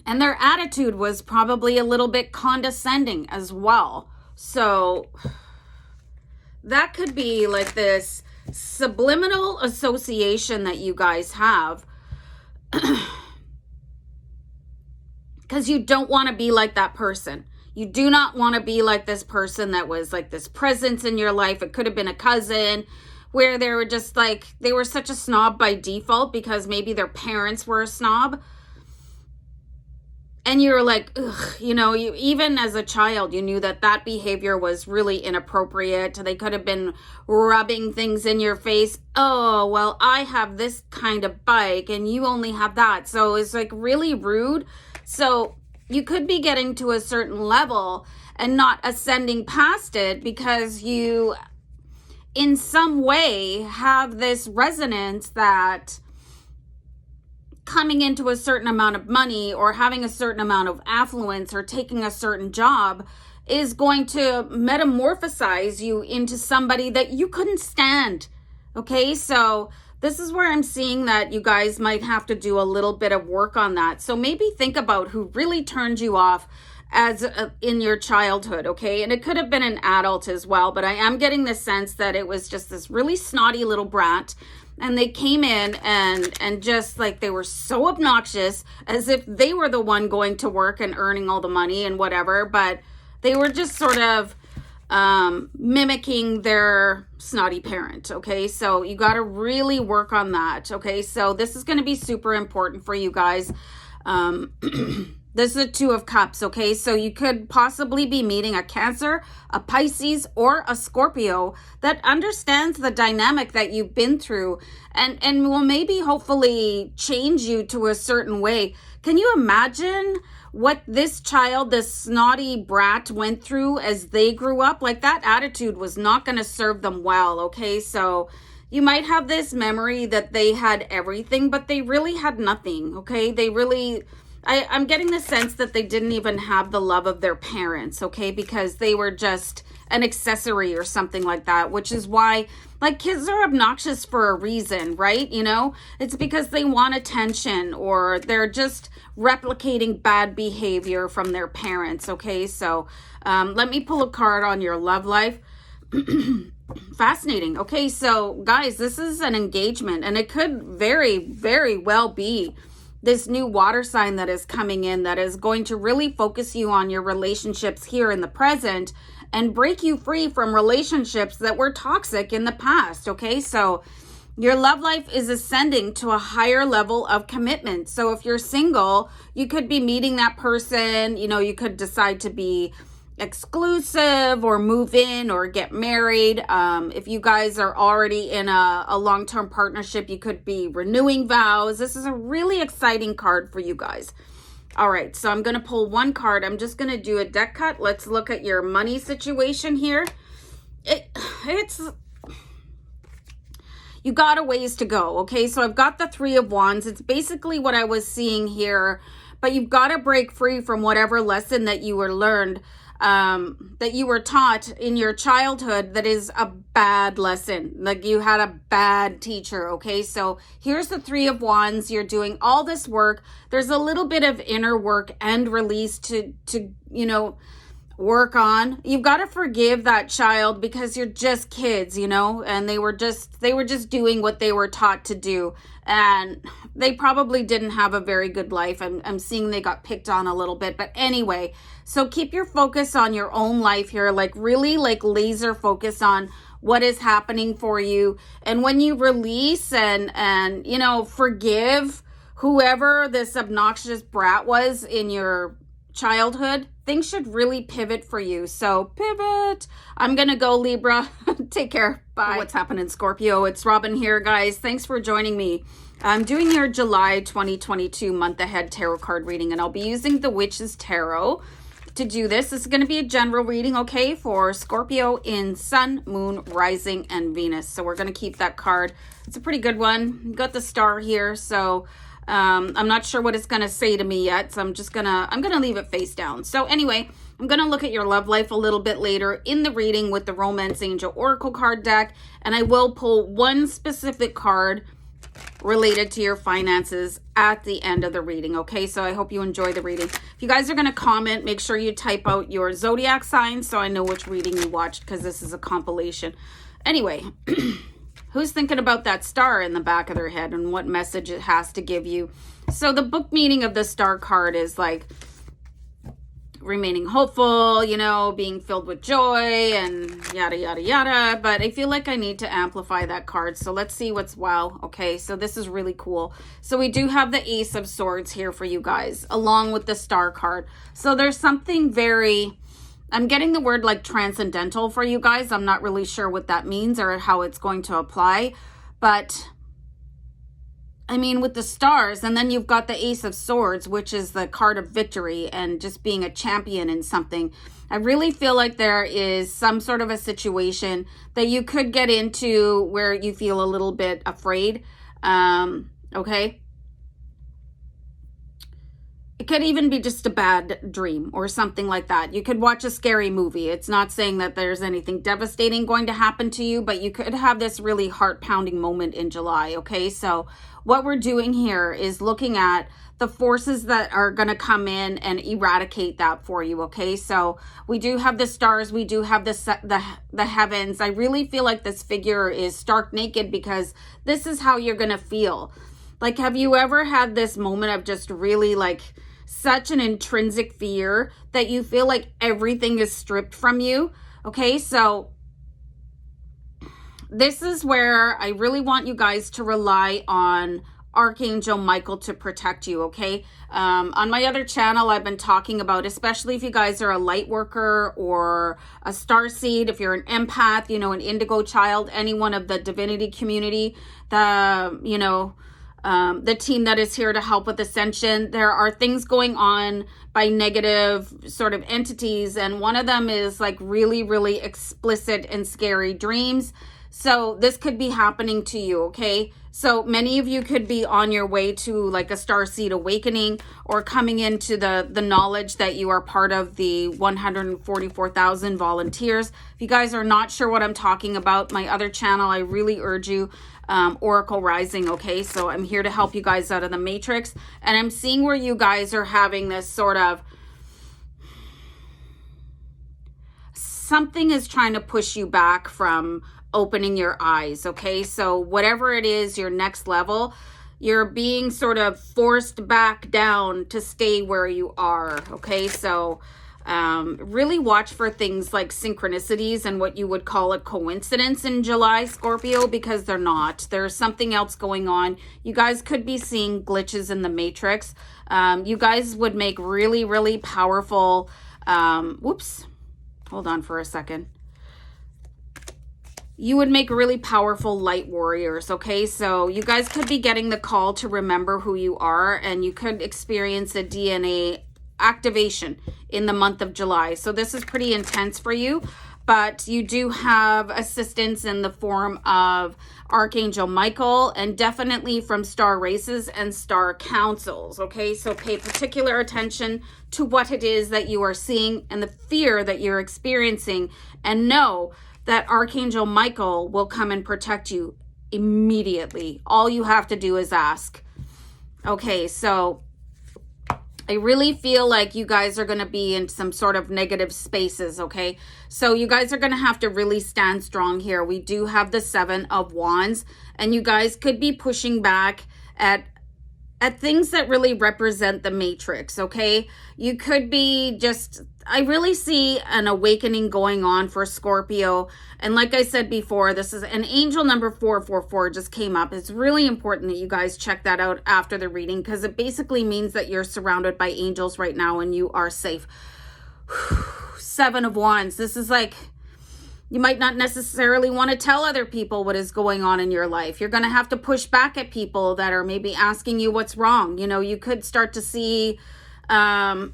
And their attitude was probably a little bit condescending as well. So that could be like this subliminal association that you guys have, because you don't want to be like that person. You do not want to be like this person that was like this presence in your life. It could have been a cousin where they were just like, they were such a snob by default because maybe their parents were a snob. and you're like, ugh, you know, you even as a child, you knew that that behavior was really inappropriate. They could have been rubbing things in your face. Oh, well, I have this kind of bike and you only have that. So it's like really rude. So you could be getting to a certain level and not ascending past it because you, in some way, have this resonance that coming into a certain amount of money or having a certain amount of affluence or taking a certain job is going to metamorphosize you into somebody that you couldn't stand. Okay, so this is where I'm seeing that you guys might have to do a little bit of work on that. So maybe think about who really turned you off as in your childhood, okay? And it could have been an adult as well, but I am getting the sense that it was just this really snotty little brat. And they came in and just like they were so obnoxious, as if they were the one going to work and earning all the money and whatever. But they were just sort of mimicking their snotty parent. Okay, so you got to really work on that. Okay, so this is going to be super important for you guys. This is a Two of Cups, okay? So you could possibly be meeting a Cancer, a Pisces, or a Scorpio that understands the dynamic that you've been through and will maybe hopefully change you to a certain way. Can you imagine what this child, this snotty brat, went through as they grew up? Like, that attitude was not going to serve them well, okay? So you might have this memory that they had everything, but they really had nothing, okay? They really... I'm getting the sense that they didn't even have the love of their parents, okay? Because they were just an accessory or something like that, which is why, like, kids are obnoxious for a reason, right? You know, it's because they want attention or they're just replicating bad behavior from their parents, okay? So let me pull a card on your love life. Fascinating. Okay, so guys, this is an engagement, and it could very, very well be this new water sign that is coming in that is going to really focus you on your relationships here in the present and break you free from relationships that were toxic in the past, okay? So your love life is ascending to a higher level of commitment. So if you're single, you could be meeting that person, you know, you could decide to be exclusive or move in or get married. If you guys are already in a long-term partnership, you could be renewing vows. This is a really exciting card for you guys. All right, so I'm going to pull one card. I'm just going to do a deck cut. Let's look at your money situation here. It's you got a ways to go, okay? So I've got the Three of Wands. It's basically what I was seeing here, but you've got to break free from whatever lesson that you were learned, that you were taught in your childhood that is a bad lesson. Like, you had a bad teacher, okay? So here's the Three of Wands. You're doing all this work. There's a little bit of inner work and release to you know, work on. You've got to forgive that child because you're just kids, you know, and they were just doing what they were taught to do, and they probably didn't have a very good life. I'm seeing they got picked on a little bit, but anyway, so keep your focus on your own life here, like really like laser focus on what is happening for you. And when you release and you know, forgive whoever this obnoxious brat was in your childhood, things should really pivot for you. So pivot. I'm gonna go, Libra. Take care. Bye. What's happening, Scorpio? It's Robin here, guys. Thanks for joining me. I'm doing your July 2022 month ahead tarot card reading, and I'll be using the Witch's Tarot to do this. This is going to be a general reading, okay, for Scorpio in Sun, Moon, Rising, and Venus. So we're going to keep that card. It's a pretty good one. You got the star here, so I'm not sure what it's going to say to me yet, so I'm gonna leave it face down. So anyway, I'm going to look at your love life a little bit later in the reading with the Romance Angel Oracle card deck, and I will pull one specific card related to your finances at the end of the reading, okay? So I hope you enjoy the reading. If you guys are going to comment, make sure you type out your zodiac sign so I know which reading you watched, because this is a compilation. Anyway, who's thinking about that star in the back of their head and what message it has to give you? So the book meaning of the star card is like remaining hopeful, you know, being filled with joy and yada, yada, yada. But I feel like I need to amplify that card. So let's see what's wow. Okay, so this is really cool. So we do have the Ace of Swords here for you guys, along with the Star card. So there's something very, I'm getting the word like transcendental for you guys. I'm not really sure what that means or how it's going to apply. But I mean, with the stars, and then you've got the Ace of Swords, which is the card of victory and just being a champion in something. I really feel like there is some sort of a situation that you could get into where you feel a little bit afraid. Okay. It could even be just a bad dream or something like that. You could watch a scary movie. It's not saying that there's anything devastating going to happen to you, but you could have this really heart-pounding moment in July, okay? So what we're doing here is looking at the forces that are going to come in and eradicate that for you, okay? So we do have the stars. We do have the heavens. I really feel like this figure is stark naked because this is how you're going to feel. Like, have you ever had this moment of just really like such an intrinsic fear that you feel like everything is stripped from you? Okay, so this is where I really want you guys to rely on Archangel Michael to protect you, okay? On my other channel, I've been talking about, especially if you guys are a light worker or a starseed, if you're an empath, you know, an indigo child, any one of the divinity community, the team that is here to help with ascension. There are things going on by negative sort of entities, and one of them is like really, really explicit and scary dreams. So this could be happening to you, okay? So many of you could be on your way to like a starseed awakening or coming into the knowledge that you are part of the 144,000 volunteers. If you guys are not sure what I'm talking about, my other channel, I really urge you, Oracle Rising, okay? So I'm here to help you guys out of the matrix, and I'm seeing where you guys are having this sort of, something is trying to push you back from opening your eyes, okay? So whatever it is, your next level, you're being sort of forced back down to stay where you are, okay? So really watch for things like synchronicities and what you would call a coincidence in July, Scorpio, because they're not. There's something else going on. You guys could be seeing glitches in the matrix. You guys would make really, really powerful, whoops, hold on for a second. You would make really powerful light warriors, okay? So you guys could be getting the call to remember who you are, and you could experience a DNA activation in the month of July. So this is pretty intense for you, but you do have assistance in the form of Archangel Michael and definitely from star races and star councils, okay? So pay particular attention to what it is that you are seeing and the fear that you're experiencing, and know that Archangel Michael will come and protect you immediately. All you have to do is ask. Okay, so I really feel like you guys are going to be in some sort of negative spaces, okay? So you guys are going to have to really stand strong here. We do have the Seven of Wands, and you guys could be pushing back at things that really represent the matrix, okay? You could be just, I really see an awakening going on for Scorpio. And like I said before, this is an angel number 444 just came up. It's really important that you guys check that out after the reading, because it basically means that you're surrounded by angels right now and you are safe. Seven of Wands. This is like, you might not necessarily want to tell other people what is going on in your life. You're going to have to push back at people that are maybe asking you what's wrong. You know, you could start to see, as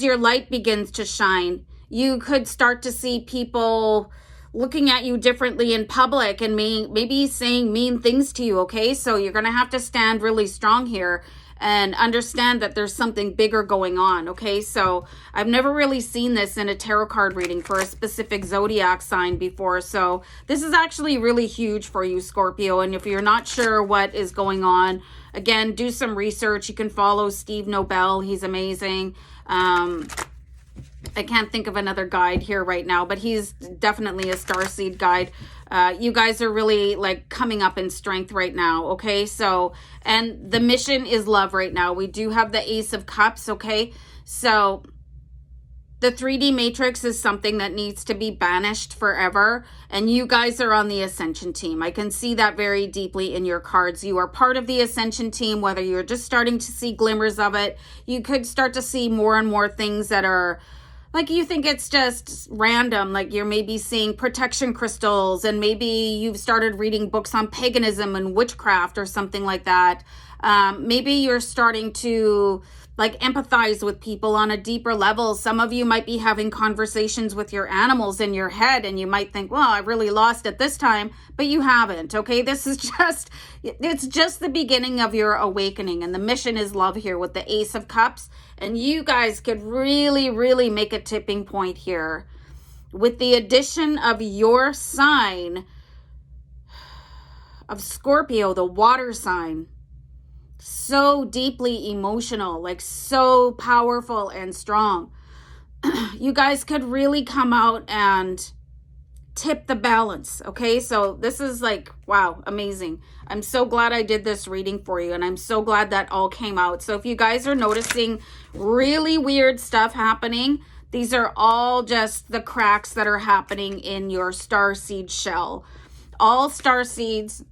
your light begins to shine, you could start to see people looking at you differently in public and maybe saying mean things to you, okay? So you're going to have to stand really strong here and understand that there's something bigger going on, okay? So I've never really seen this in a tarot card reading for a specific zodiac sign before. So this is actually really huge for you, Scorpio. And if you're not sure what is going on, again, do some research. You can follow Steve Nobel. He's amazing. I can't think of another guide here right now, but he's definitely a starseed guide. You guys are really like coming up in strength right now, okay? So, and the mission is love right now. We do have the Ace of Cups, okay? So the 3D matrix is something that needs to be banished forever. And you guys are on the ascension team. I can see that very deeply in your cards. You are part of the ascension team, whether you're just starting to see glimmers of it. You could start to see more and more things that are like you think it's just random. Like you're maybe seeing protection crystals, and maybe you've started reading books on paganism and witchcraft or something like that. Maybe you're starting to like empathize with people on a deeper level. Some of you might be having conversations with your animals in your head, and you might think, well, I really lost it this time, but you haven't. Okay. This is it's just the beginning of your awakening, and the mission is love here with the Ace of Cups. And you guys could really, really make a tipping point here with the addition of your sign of Scorpio, the water sign. So deeply emotional, like so powerful and strong. You guys could really come out and tip the balance. Okay, so this is like, wow, amazing. I'm so glad I did this reading for you, and I'm so glad that all came out. So if you guys are noticing really weird stuff happening, these are all just the cracks that are happening in your starseed shell. All starseeds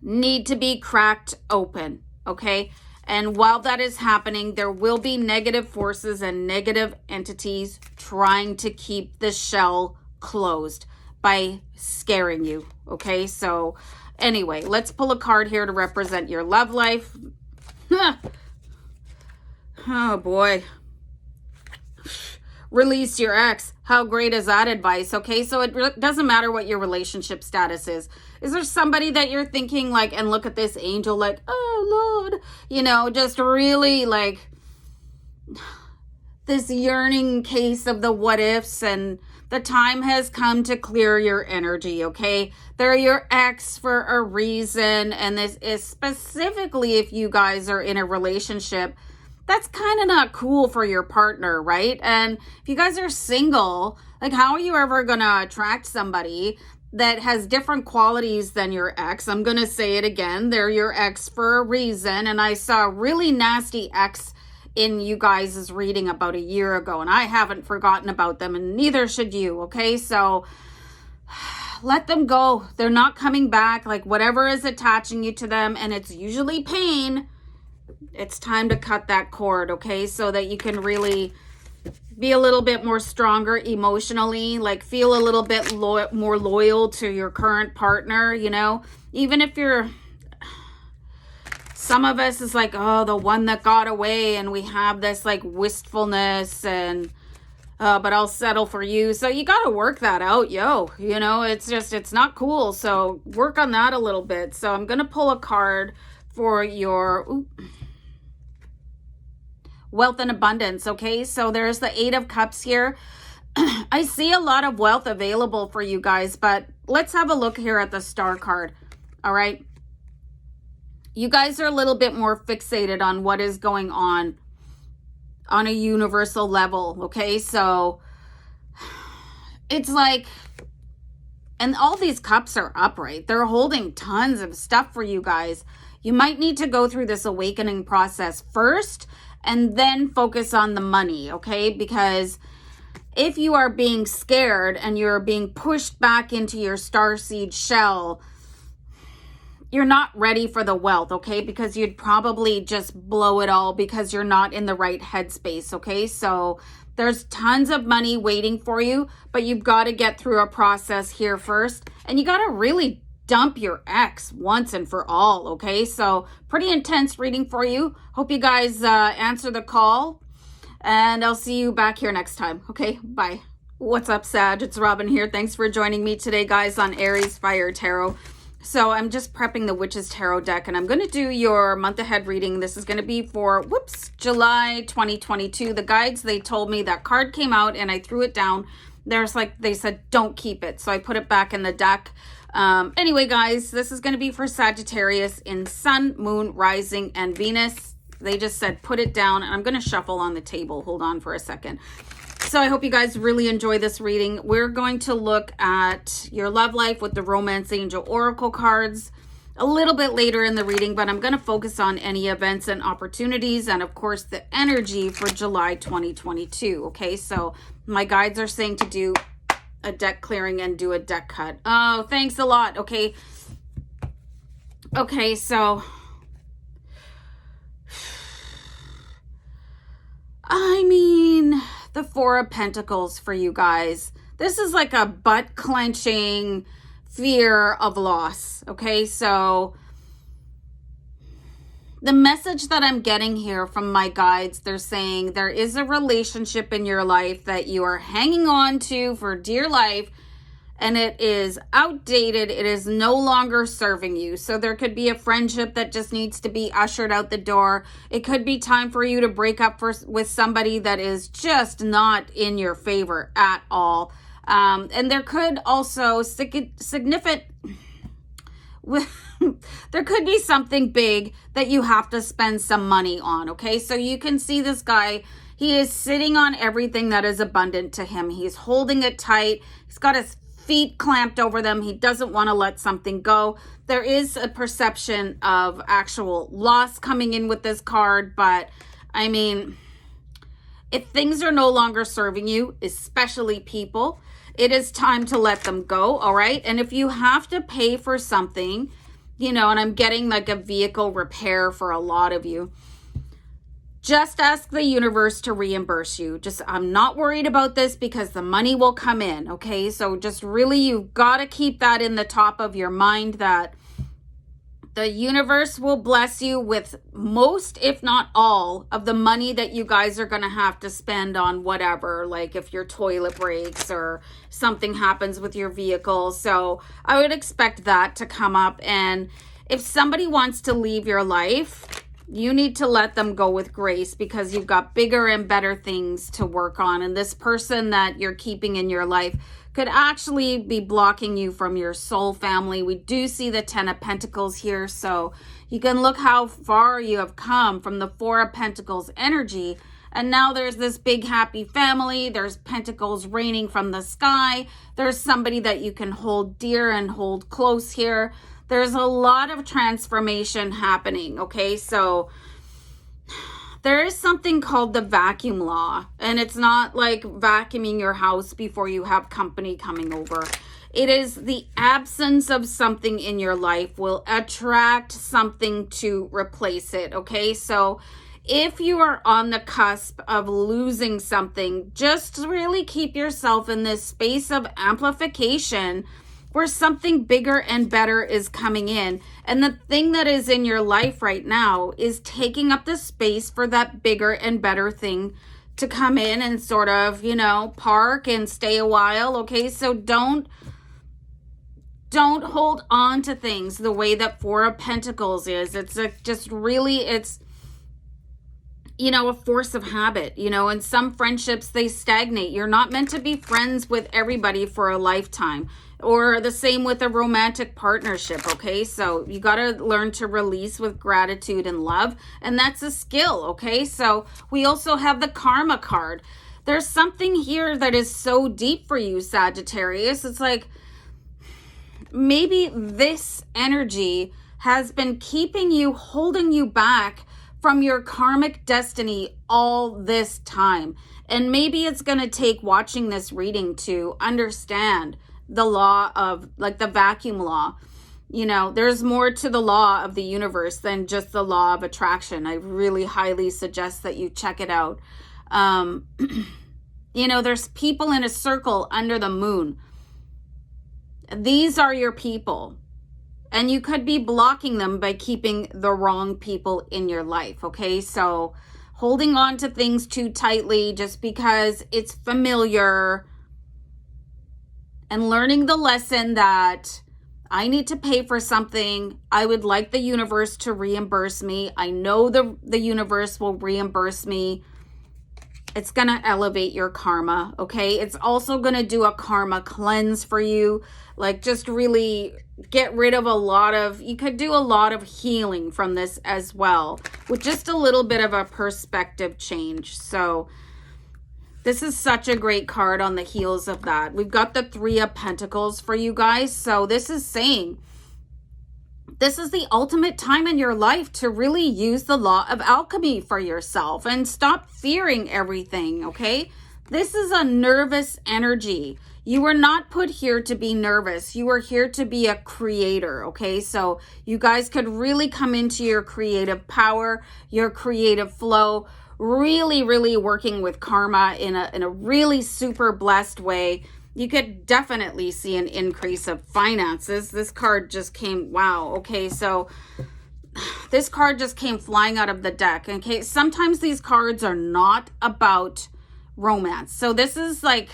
need to be cracked open, okay? And while that is happening, there will be negative forces and negative entities trying to keep the shell closed by scaring you, okay? So anyway, let's pull a card here to represent your love life. Oh boy. Release your ex. How great is that advice? Okay, so it doesn't matter what your relationship status is. Is there somebody that you're thinking like, and look at this angel like, oh Lord, you know, just really like this yearning case of the what ifs, and the time has come to clear your energy, okay? They're your ex for a reason, and this is specifically if you guys are in a relationship that's kind of not cool for your partner, right? And if you guys are single, like how are you ever going to attract somebody that has different qualities than your ex? I'm going to say it again. They're your ex for a reason. And I saw a really nasty ex in you guys' reading about a year ago, and I haven't forgotten about them, and neither should you, okay? So let them go. They're not coming back. Like whatever is attaching you to them, and it's usually pain, it's time to cut that cord, okay? So that you can really be a little bit more stronger emotionally, like feel a little bit more loyal to your current partner, you know? Even if you're, some of us is like, oh, the one that got away, and we have this like wistfulness and, but I'll settle for you. So you got to work that out, you know, it's just, it's not cool. So work on that a little bit. So I'm going to pull a card for your wealth and abundance, okay? So there's the Eight of Cups here. I see a lot of wealth available for you guys, but let's have a look here at the Star card, all right? You guys are a little bit more fixated on what is going on a universal level, okay? So it's like, and all these cups are upright. They're holding tons of stuff for you guys. You might need to go through this awakening process first, and then focus on the money, okay? Because if you are being scared and you're being pushed back into your starseed shell, you're not ready for the wealth, okay? Because you'd probably just blow it all because you're not in the right headspace, okay? So there's tons of money waiting for you, but you've got to get through a process here first. And you got to really dump your ex once and for all, okay? So pretty intense reading for you. Hope you guys answer the call, and I'll see you back here next time, okay? Bye. What's up, Sag? It's Robin here. Thanks for joining me today, guys, on Aries Fire Tarot. So I'm just prepping the Witch's Tarot deck, and I'm going to do your month ahead reading. This is going to be for, July 2022. The guides, they told me that card came out, and I threw it down. There's like, they said, don't keep it. So I put it back in the deck. Anyway, guys, this is going to be for Sagittarius in Sun, Moon, Rising, and Venus. They just said put it down, and I'm going to shuffle on the table. Hold on for a second. So I hope you guys really enjoy this reading. We're going to look at your love life with the Romance Angel Oracle cards. a little bit later in the reading, but I'm going to focus on any events and opportunities and, of course, the energy for July 2022. Okay, so my guides are saying to do a deck clearing and do a deck cut. Oh, thanks a lot. Okay. Okay, so I mean, the Four of Pentacles for you guys. This is like a butt clenching fear of loss. Okay, so the message that I'm getting here from my guides, they're saying there is a relationship in your life that you are hanging on to for dear life, and it is outdated. It is no longer serving you. So there could be a friendship that just needs to be ushered out the door. It could be time for you to break up with somebody that is just not in your favor at all. And there could also there could be something big that you have to spend some money on. Okay, so you can see this guy. He is sitting on everything that is abundant to him. He's holding it tight. He's got his feet clamped over them. He doesn't want to let something go. There is a perception of actual loss coming in with this card, but I mean, if things are no longer serving you, especially people, it is time to let them go. All right, and if you have to pay for something, you know, and I'm getting like a vehicle repair for a lot of you, just ask the universe to reimburse you. I'm not worried about this because the money will come in. Okay, so just really, you've got to keep that in the top of your mind, that the universe will bless you with most, if not all, of the money that you guys are going to have to spend on whatever, like if your toilet breaks or something happens with your vehicle. So I would expect that to come up. And if somebody wants to leave your life, you need to let them go with grace, because you've got bigger and better things to work on. And this person that you're keeping in your life could actually be blocking you from your soul family. We do see the Ten of Pentacles here, so you can look how far you have come from the Four of Pentacles energy. And now there's this big happy family. There's pentacles raining from the sky. There's somebody that you can hold dear and hold close here. There's a lot of transformation happening, okay? So there is something called the vacuum law, and it's not like vacuuming your house before you have company coming over. It is the absence of something in your life will attract something to replace it, okay? So if you are on the cusp of losing something, just really keep yourself in this space of amplification where something bigger and better is coming in. And the thing that is in your life right now is taking up the space for that bigger and better thing to come in and sort of, you know, park and stay a while, okay? So don't hold on to things the way that Four of Pentacles is. It's it's, you know, a force of habit, you know, and some friendships, they stagnate. You're not meant to be friends with everybody for a lifetime. Or the same with a romantic partnership, okay? So you got to learn to release with gratitude and love, and that's a skill, okay? So we also have the Karma card. There's something here that is so deep for you, Sagittarius. It's like maybe this energy has been keeping you, holding you back from your karmic destiny all this time. And maybe it's going to take watching this reading to understand the law of, like, the vacuum law. You know, there's more to the law of the universe than just the law of attraction. I really highly suggest that you check it out. You know, there's people in a circle under the moon. These are your people. And you could be blocking them by keeping the wrong people in your life, okay? So holding on to things too tightly just because it's familiar, and learning the lesson that I need to pay for something. I would like the universe to reimburse me. I know the universe will reimburse me. It's going to elevate your karma, okay? It's also going to do a karma cleanse for you. Like, just really get rid of you could do a lot of healing from this as well, with just a little bit of a perspective change. So this is such a great card on the heels of that. We've got the Three of Pentacles for you guys. So this is saying this is the ultimate time in your life to really use the law of alchemy for yourself and stop fearing everything, okay? This is a nervous energy. You were not put here to be nervous. You are here to be a creator, okay? So you guys could really come into your creative power, your creative flow, really, really working with karma in a really super blessed way. You could definitely see an increase of finances. This card just came, wow, okay, so this card just came flying out of the deck, okay? Sometimes these cards are not about romance. So this is like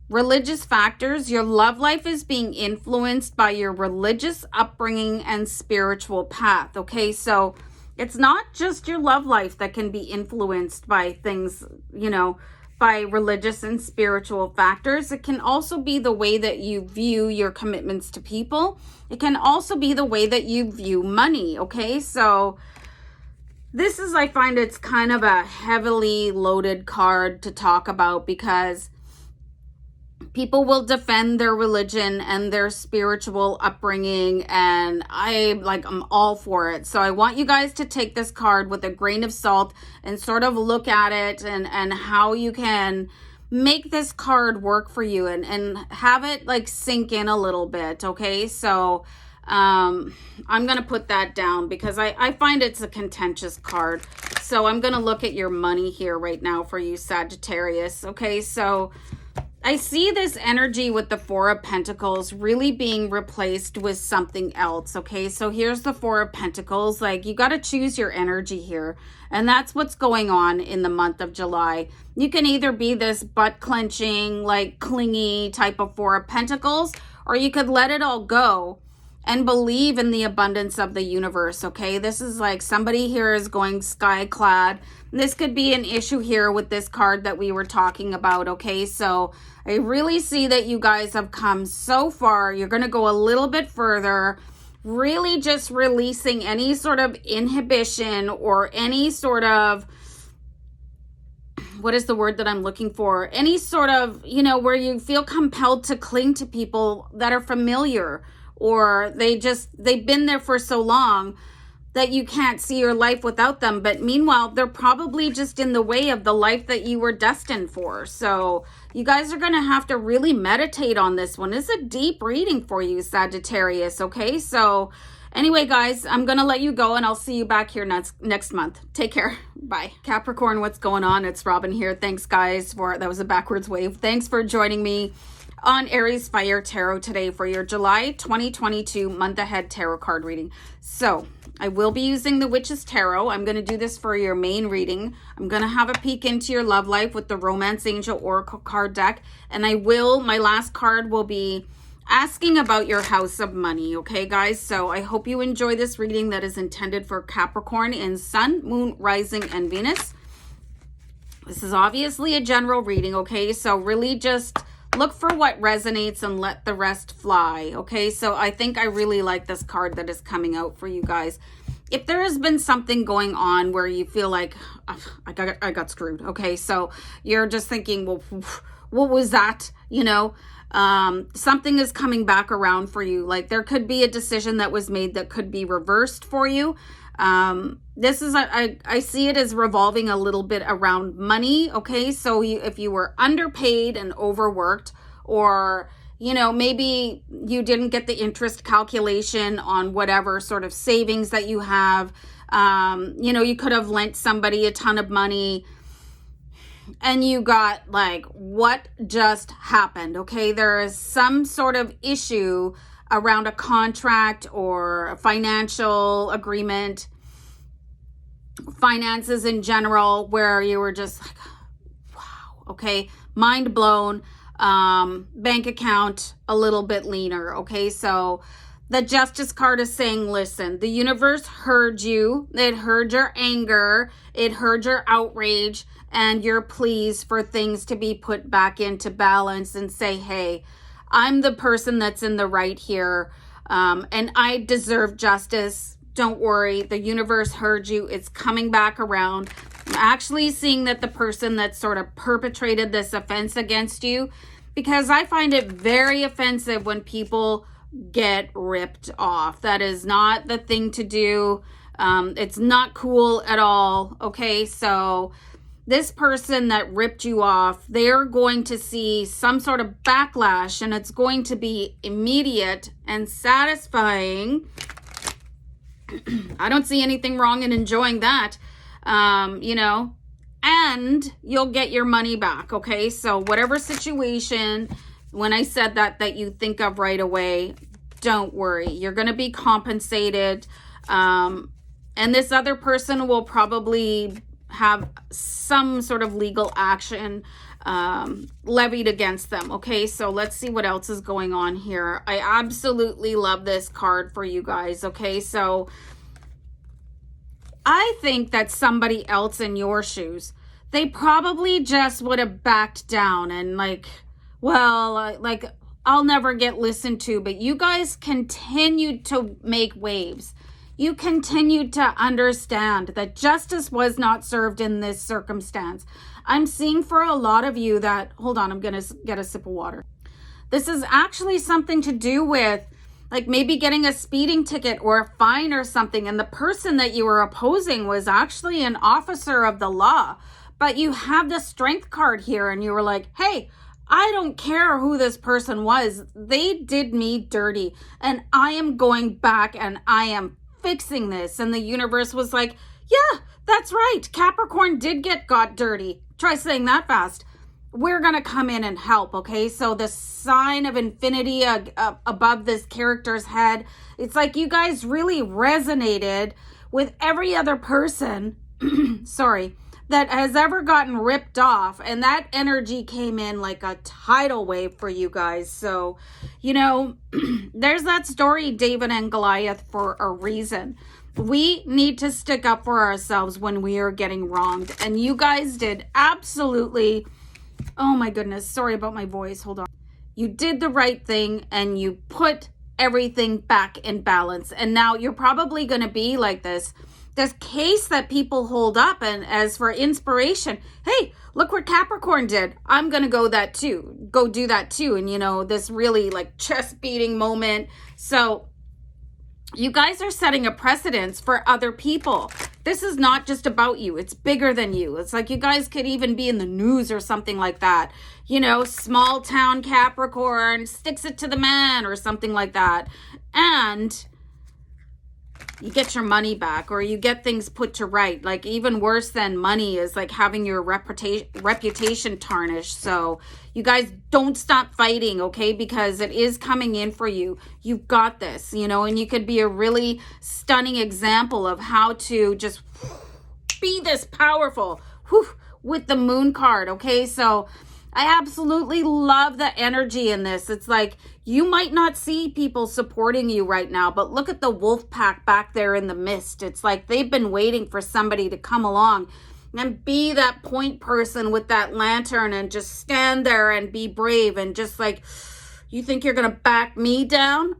religious factors. Your love life is being influenced by your religious upbringing and spiritual path, okay? So it's not just your love life that can be influenced by things, you know, by religious and spiritual factors. It can also be the way that you view your commitments to people. It can also be the way that you view money, okay? So this is, I find it's kind of a heavily loaded card to talk about because people will defend their religion and their spiritual upbringing, and I'm all for it. So I want you guys to take this card with a grain of salt and sort of look at it and how you can make this card work for you and have it like sink in a little bit, okay? So I'm going to put that down because I find it's a contentious card. So I'm going to look at your money here right now for you, Sagittarius, okay? So I see this energy with the Four of Pentacles really being replaced with something else, okay? So here's the Four of Pentacles. Like, you got to choose your energy here. And that's what's going on in the month of July. You can either be this butt-clenching, like, clingy type of Four of Pentacles, or you could let it all go and believe in the abundance of the universe, okay? This is like somebody here is going sky-clad. This could be an issue here with this card that we were talking about, okay? So I really see that you guys have come so far. You're going to go a little bit further, really just releasing any sort of inhibition or any sort of, what is the word that I'm looking for? Any sort of, you know, where you feel compelled to cling to people that are familiar, or they've been there for so long that you can't see your life without them. But meanwhile, they're probably just in the way of the life that you were destined for. So you guys are going to have to really meditate on this one. It's a deep reading for you, Sagittarius, okay? So anyway, guys, I'm going to let you go and I'll see you back here next month. Take care. Bye. Capricorn, what's going on? It's Robin here. Thanks, guys, that was a backwards wave. Thanks for joining me on Aries Fire Tarot today for your July 2022 month ahead tarot card reading. So I will be using the Witch's Tarot. I'm going to do this for your main reading. I'm going to have a peek into your love life with the Romance Angel Oracle card deck. And my last card will be asking about your house of money. Okay, guys? So I hope you enjoy this reading that is intended for Capricorn in Sun, Moon, Rising, and Venus. This is obviously a general reading, okay? So really just look for what resonates and let the rest fly, okay? So I think I really like this card that is coming out for you guys. If there has been something going on where you feel like, I got screwed, okay? So you're just thinking, well, what was that, you know? Something is coming back around for you. Like, there could be a decision that was made that could be reversed for you. This is, I see it as revolving a little bit around money, okay? So if you were underpaid and overworked, or, you know, maybe you didn't get the interest calculation on whatever sort of savings that you have, you know, you could have lent somebody a ton of money and you got like, what just happened, okay? There is some sort of issue around a contract or a financial agreement, finances in general, where you were just like, wow, okay, mind blown, bank account a little bit leaner, okay? So the Justice card is saying, listen, the universe heard you, it heard your anger, it heard your outrage, and your pleas for things to be put back into balance, and say, hey, I'm the person that's in the right here, and I deserve justice. Don't worry, the universe heard you. It's coming back around. I'm actually seeing that the person that sort of perpetrated this offense against you, because I find it very offensive when people get ripped off. That is not the thing to do. It's not cool at all. Okay, so this person that ripped you off, they're going to see some sort of backlash, and it's going to be immediate and satisfying. I don't see anything wrong in enjoying that, you know, and you'll get your money back. Okay, so whatever situation, when I said that you think of right away, don't worry. You're going to be compensated. And this other person will probably have some sort of legal action levied against them. Okay, so let's see what else is going on here. I absolutely love this card for you guys. Okay, so I think that somebody else in your shoes, they probably just would have backed down and like, well, like, I'll never get listened to, but you guys continued to make waves. You continued to understand that justice was not served in this circumstance. I'm seeing for a lot of you that, hold on, I'm going to get a sip of water. This is actually something to do with like maybe getting a speeding ticket or a fine or something. And the person that you were opposing was actually an officer of the law, but you have the strength card here and you were like, hey, I don't care who this person was. They did me dirty and I am going back and I am fixing this. And the universe was like, yeah, that's right. Capricorn did got dirty. Try saying that fast. We're going to come in and help. Okay. So the sign of infinity above this character's head, it's like you guys really resonated with every other person. Sorry. That has ever gotten ripped off, and that energy came in like a tidal wave for you guys. So, you know, there's that story, David and Goliath, for a reason. We need to stick up for ourselves when we are getting wronged, and you guys did absolutely, oh my goodness, sorry about my voice, hold on. You did the right thing and you put everything back in balance, and now you're probably going to be like this case that people hold up and as for inspiration. Hey, look what Capricorn did. I'm going to go do that too. And you know, this really like chest beating moment. So you guys are setting a precedence for other people. This is not just about you. It's bigger than you. It's like you guys could even be in the news or something like that. You know, small town Capricorn sticks it to the man or something like that. And you get your money back or you get things put to right. Like even worse than money is like having your reputation tarnished. So you guys don't stop fighting, okay? Because it is coming in for you. You've got this, you know, and you could be a really stunning example of how to just be this powerful with the moon card, okay? So I absolutely love the energy in this. It's like you might not see people supporting you right now, but look at the wolf pack back there in the mist. It's like they've been waiting for somebody to come along and be that point person with that lantern and just stand there and be brave and just like, you think you're going to back me down?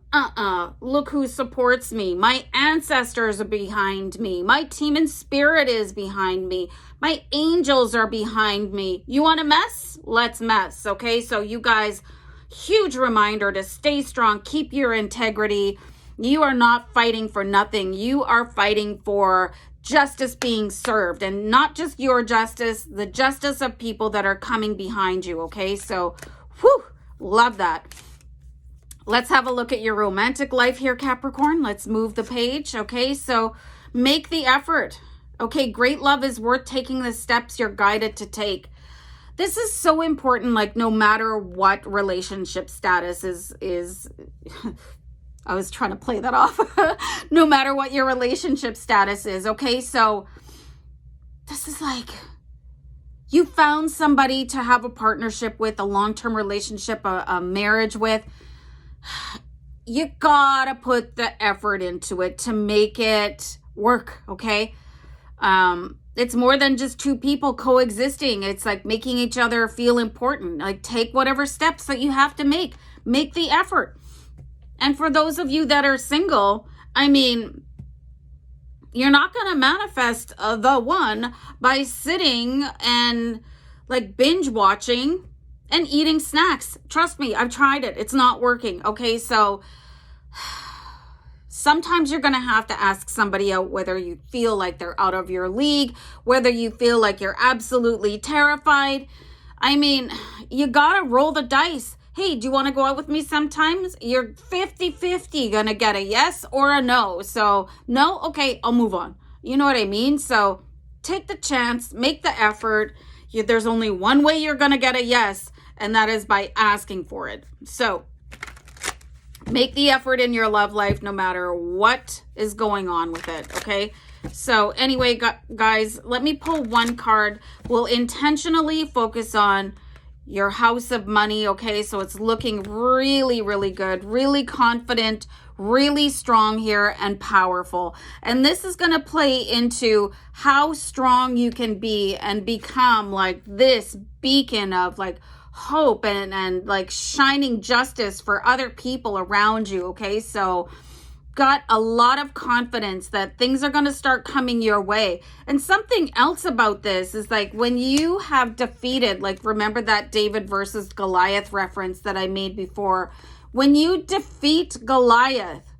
Look who supports me. My ancestors are behind me. My team in spirit is behind me. My angels are behind me. You want to mess? Let's mess. Okay, so you guys, huge reminder to stay strong. Keep your integrity. You are not fighting for nothing. You are fighting for justice being served, and not just your justice, the justice of people that are coming behind you. Okay, so love that. Let's have a look at your romantic life here, Capricorn. Let's move the page. Okay, so make the effort. Okay, great love is worth taking the steps you're guided to take. This is so important, like no matter what relationship status is I was trying to play that off. No matter what your relationship status is, okay? So this is like you found somebody to have a partnership with, a long-term relationship, a marriage with. You gotta put the effort into it to make it work, okay? It's more than just two people coexisting. It's like making each other feel important. Like take whatever steps that you have to make the effort. And for those of you that are single, I mean, you're not going to manifest the one by sitting and like binge watching and eating snacks. Trust me, I've tried it. It's not working. Okay, so Sometimes you're going to have to ask somebody out whether you feel like they're out of your league, whether you feel like you're absolutely terrified. I mean, you got to roll the dice. Hey, do you want to go out with me sometimes? You're 50-50 going to get a yes or a no. So, no? Okay, I'll move on. You know what I mean? So, take the chance, make the effort. There's only one way you're going to get a yes, and that is by asking for it. So, make the effort in your love life no matter what is going on with it, okay? So anyway, guys, let me pull one card. We'll intentionally focus on your house of money, okay? So it's looking really, really good, really confident, really strong here and powerful. And this is going to play into how strong you can be and become like this beacon of like hope and like shining justice for other people around you, okay? So got a lot of confidence that things are going to start coming your way. And something else about this is like when you have defeated, like remember that David versus Goliath reference that I made before, when you defeat Goliath,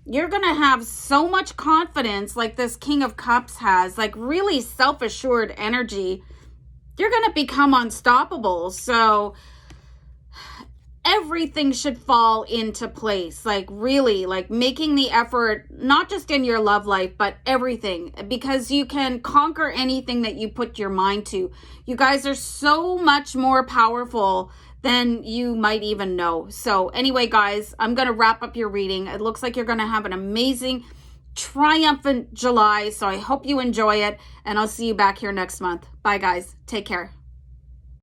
you're going to have so much confidence like this King of Cups has, like really self-assured energy. You're going to become unstoppable. So everything should fall into place, like really like making the effort, not just in your love life, but everything, because you can conquer anything that you put your mind to. You guys are so much more powerful than you might even know. So anyway, guys, I'm going to wrap up your reading. It looks like you're going to have an amazing, triumphant July. So I hope you enjoy it, and I'll see you back here next month. Bye, guys. Take care.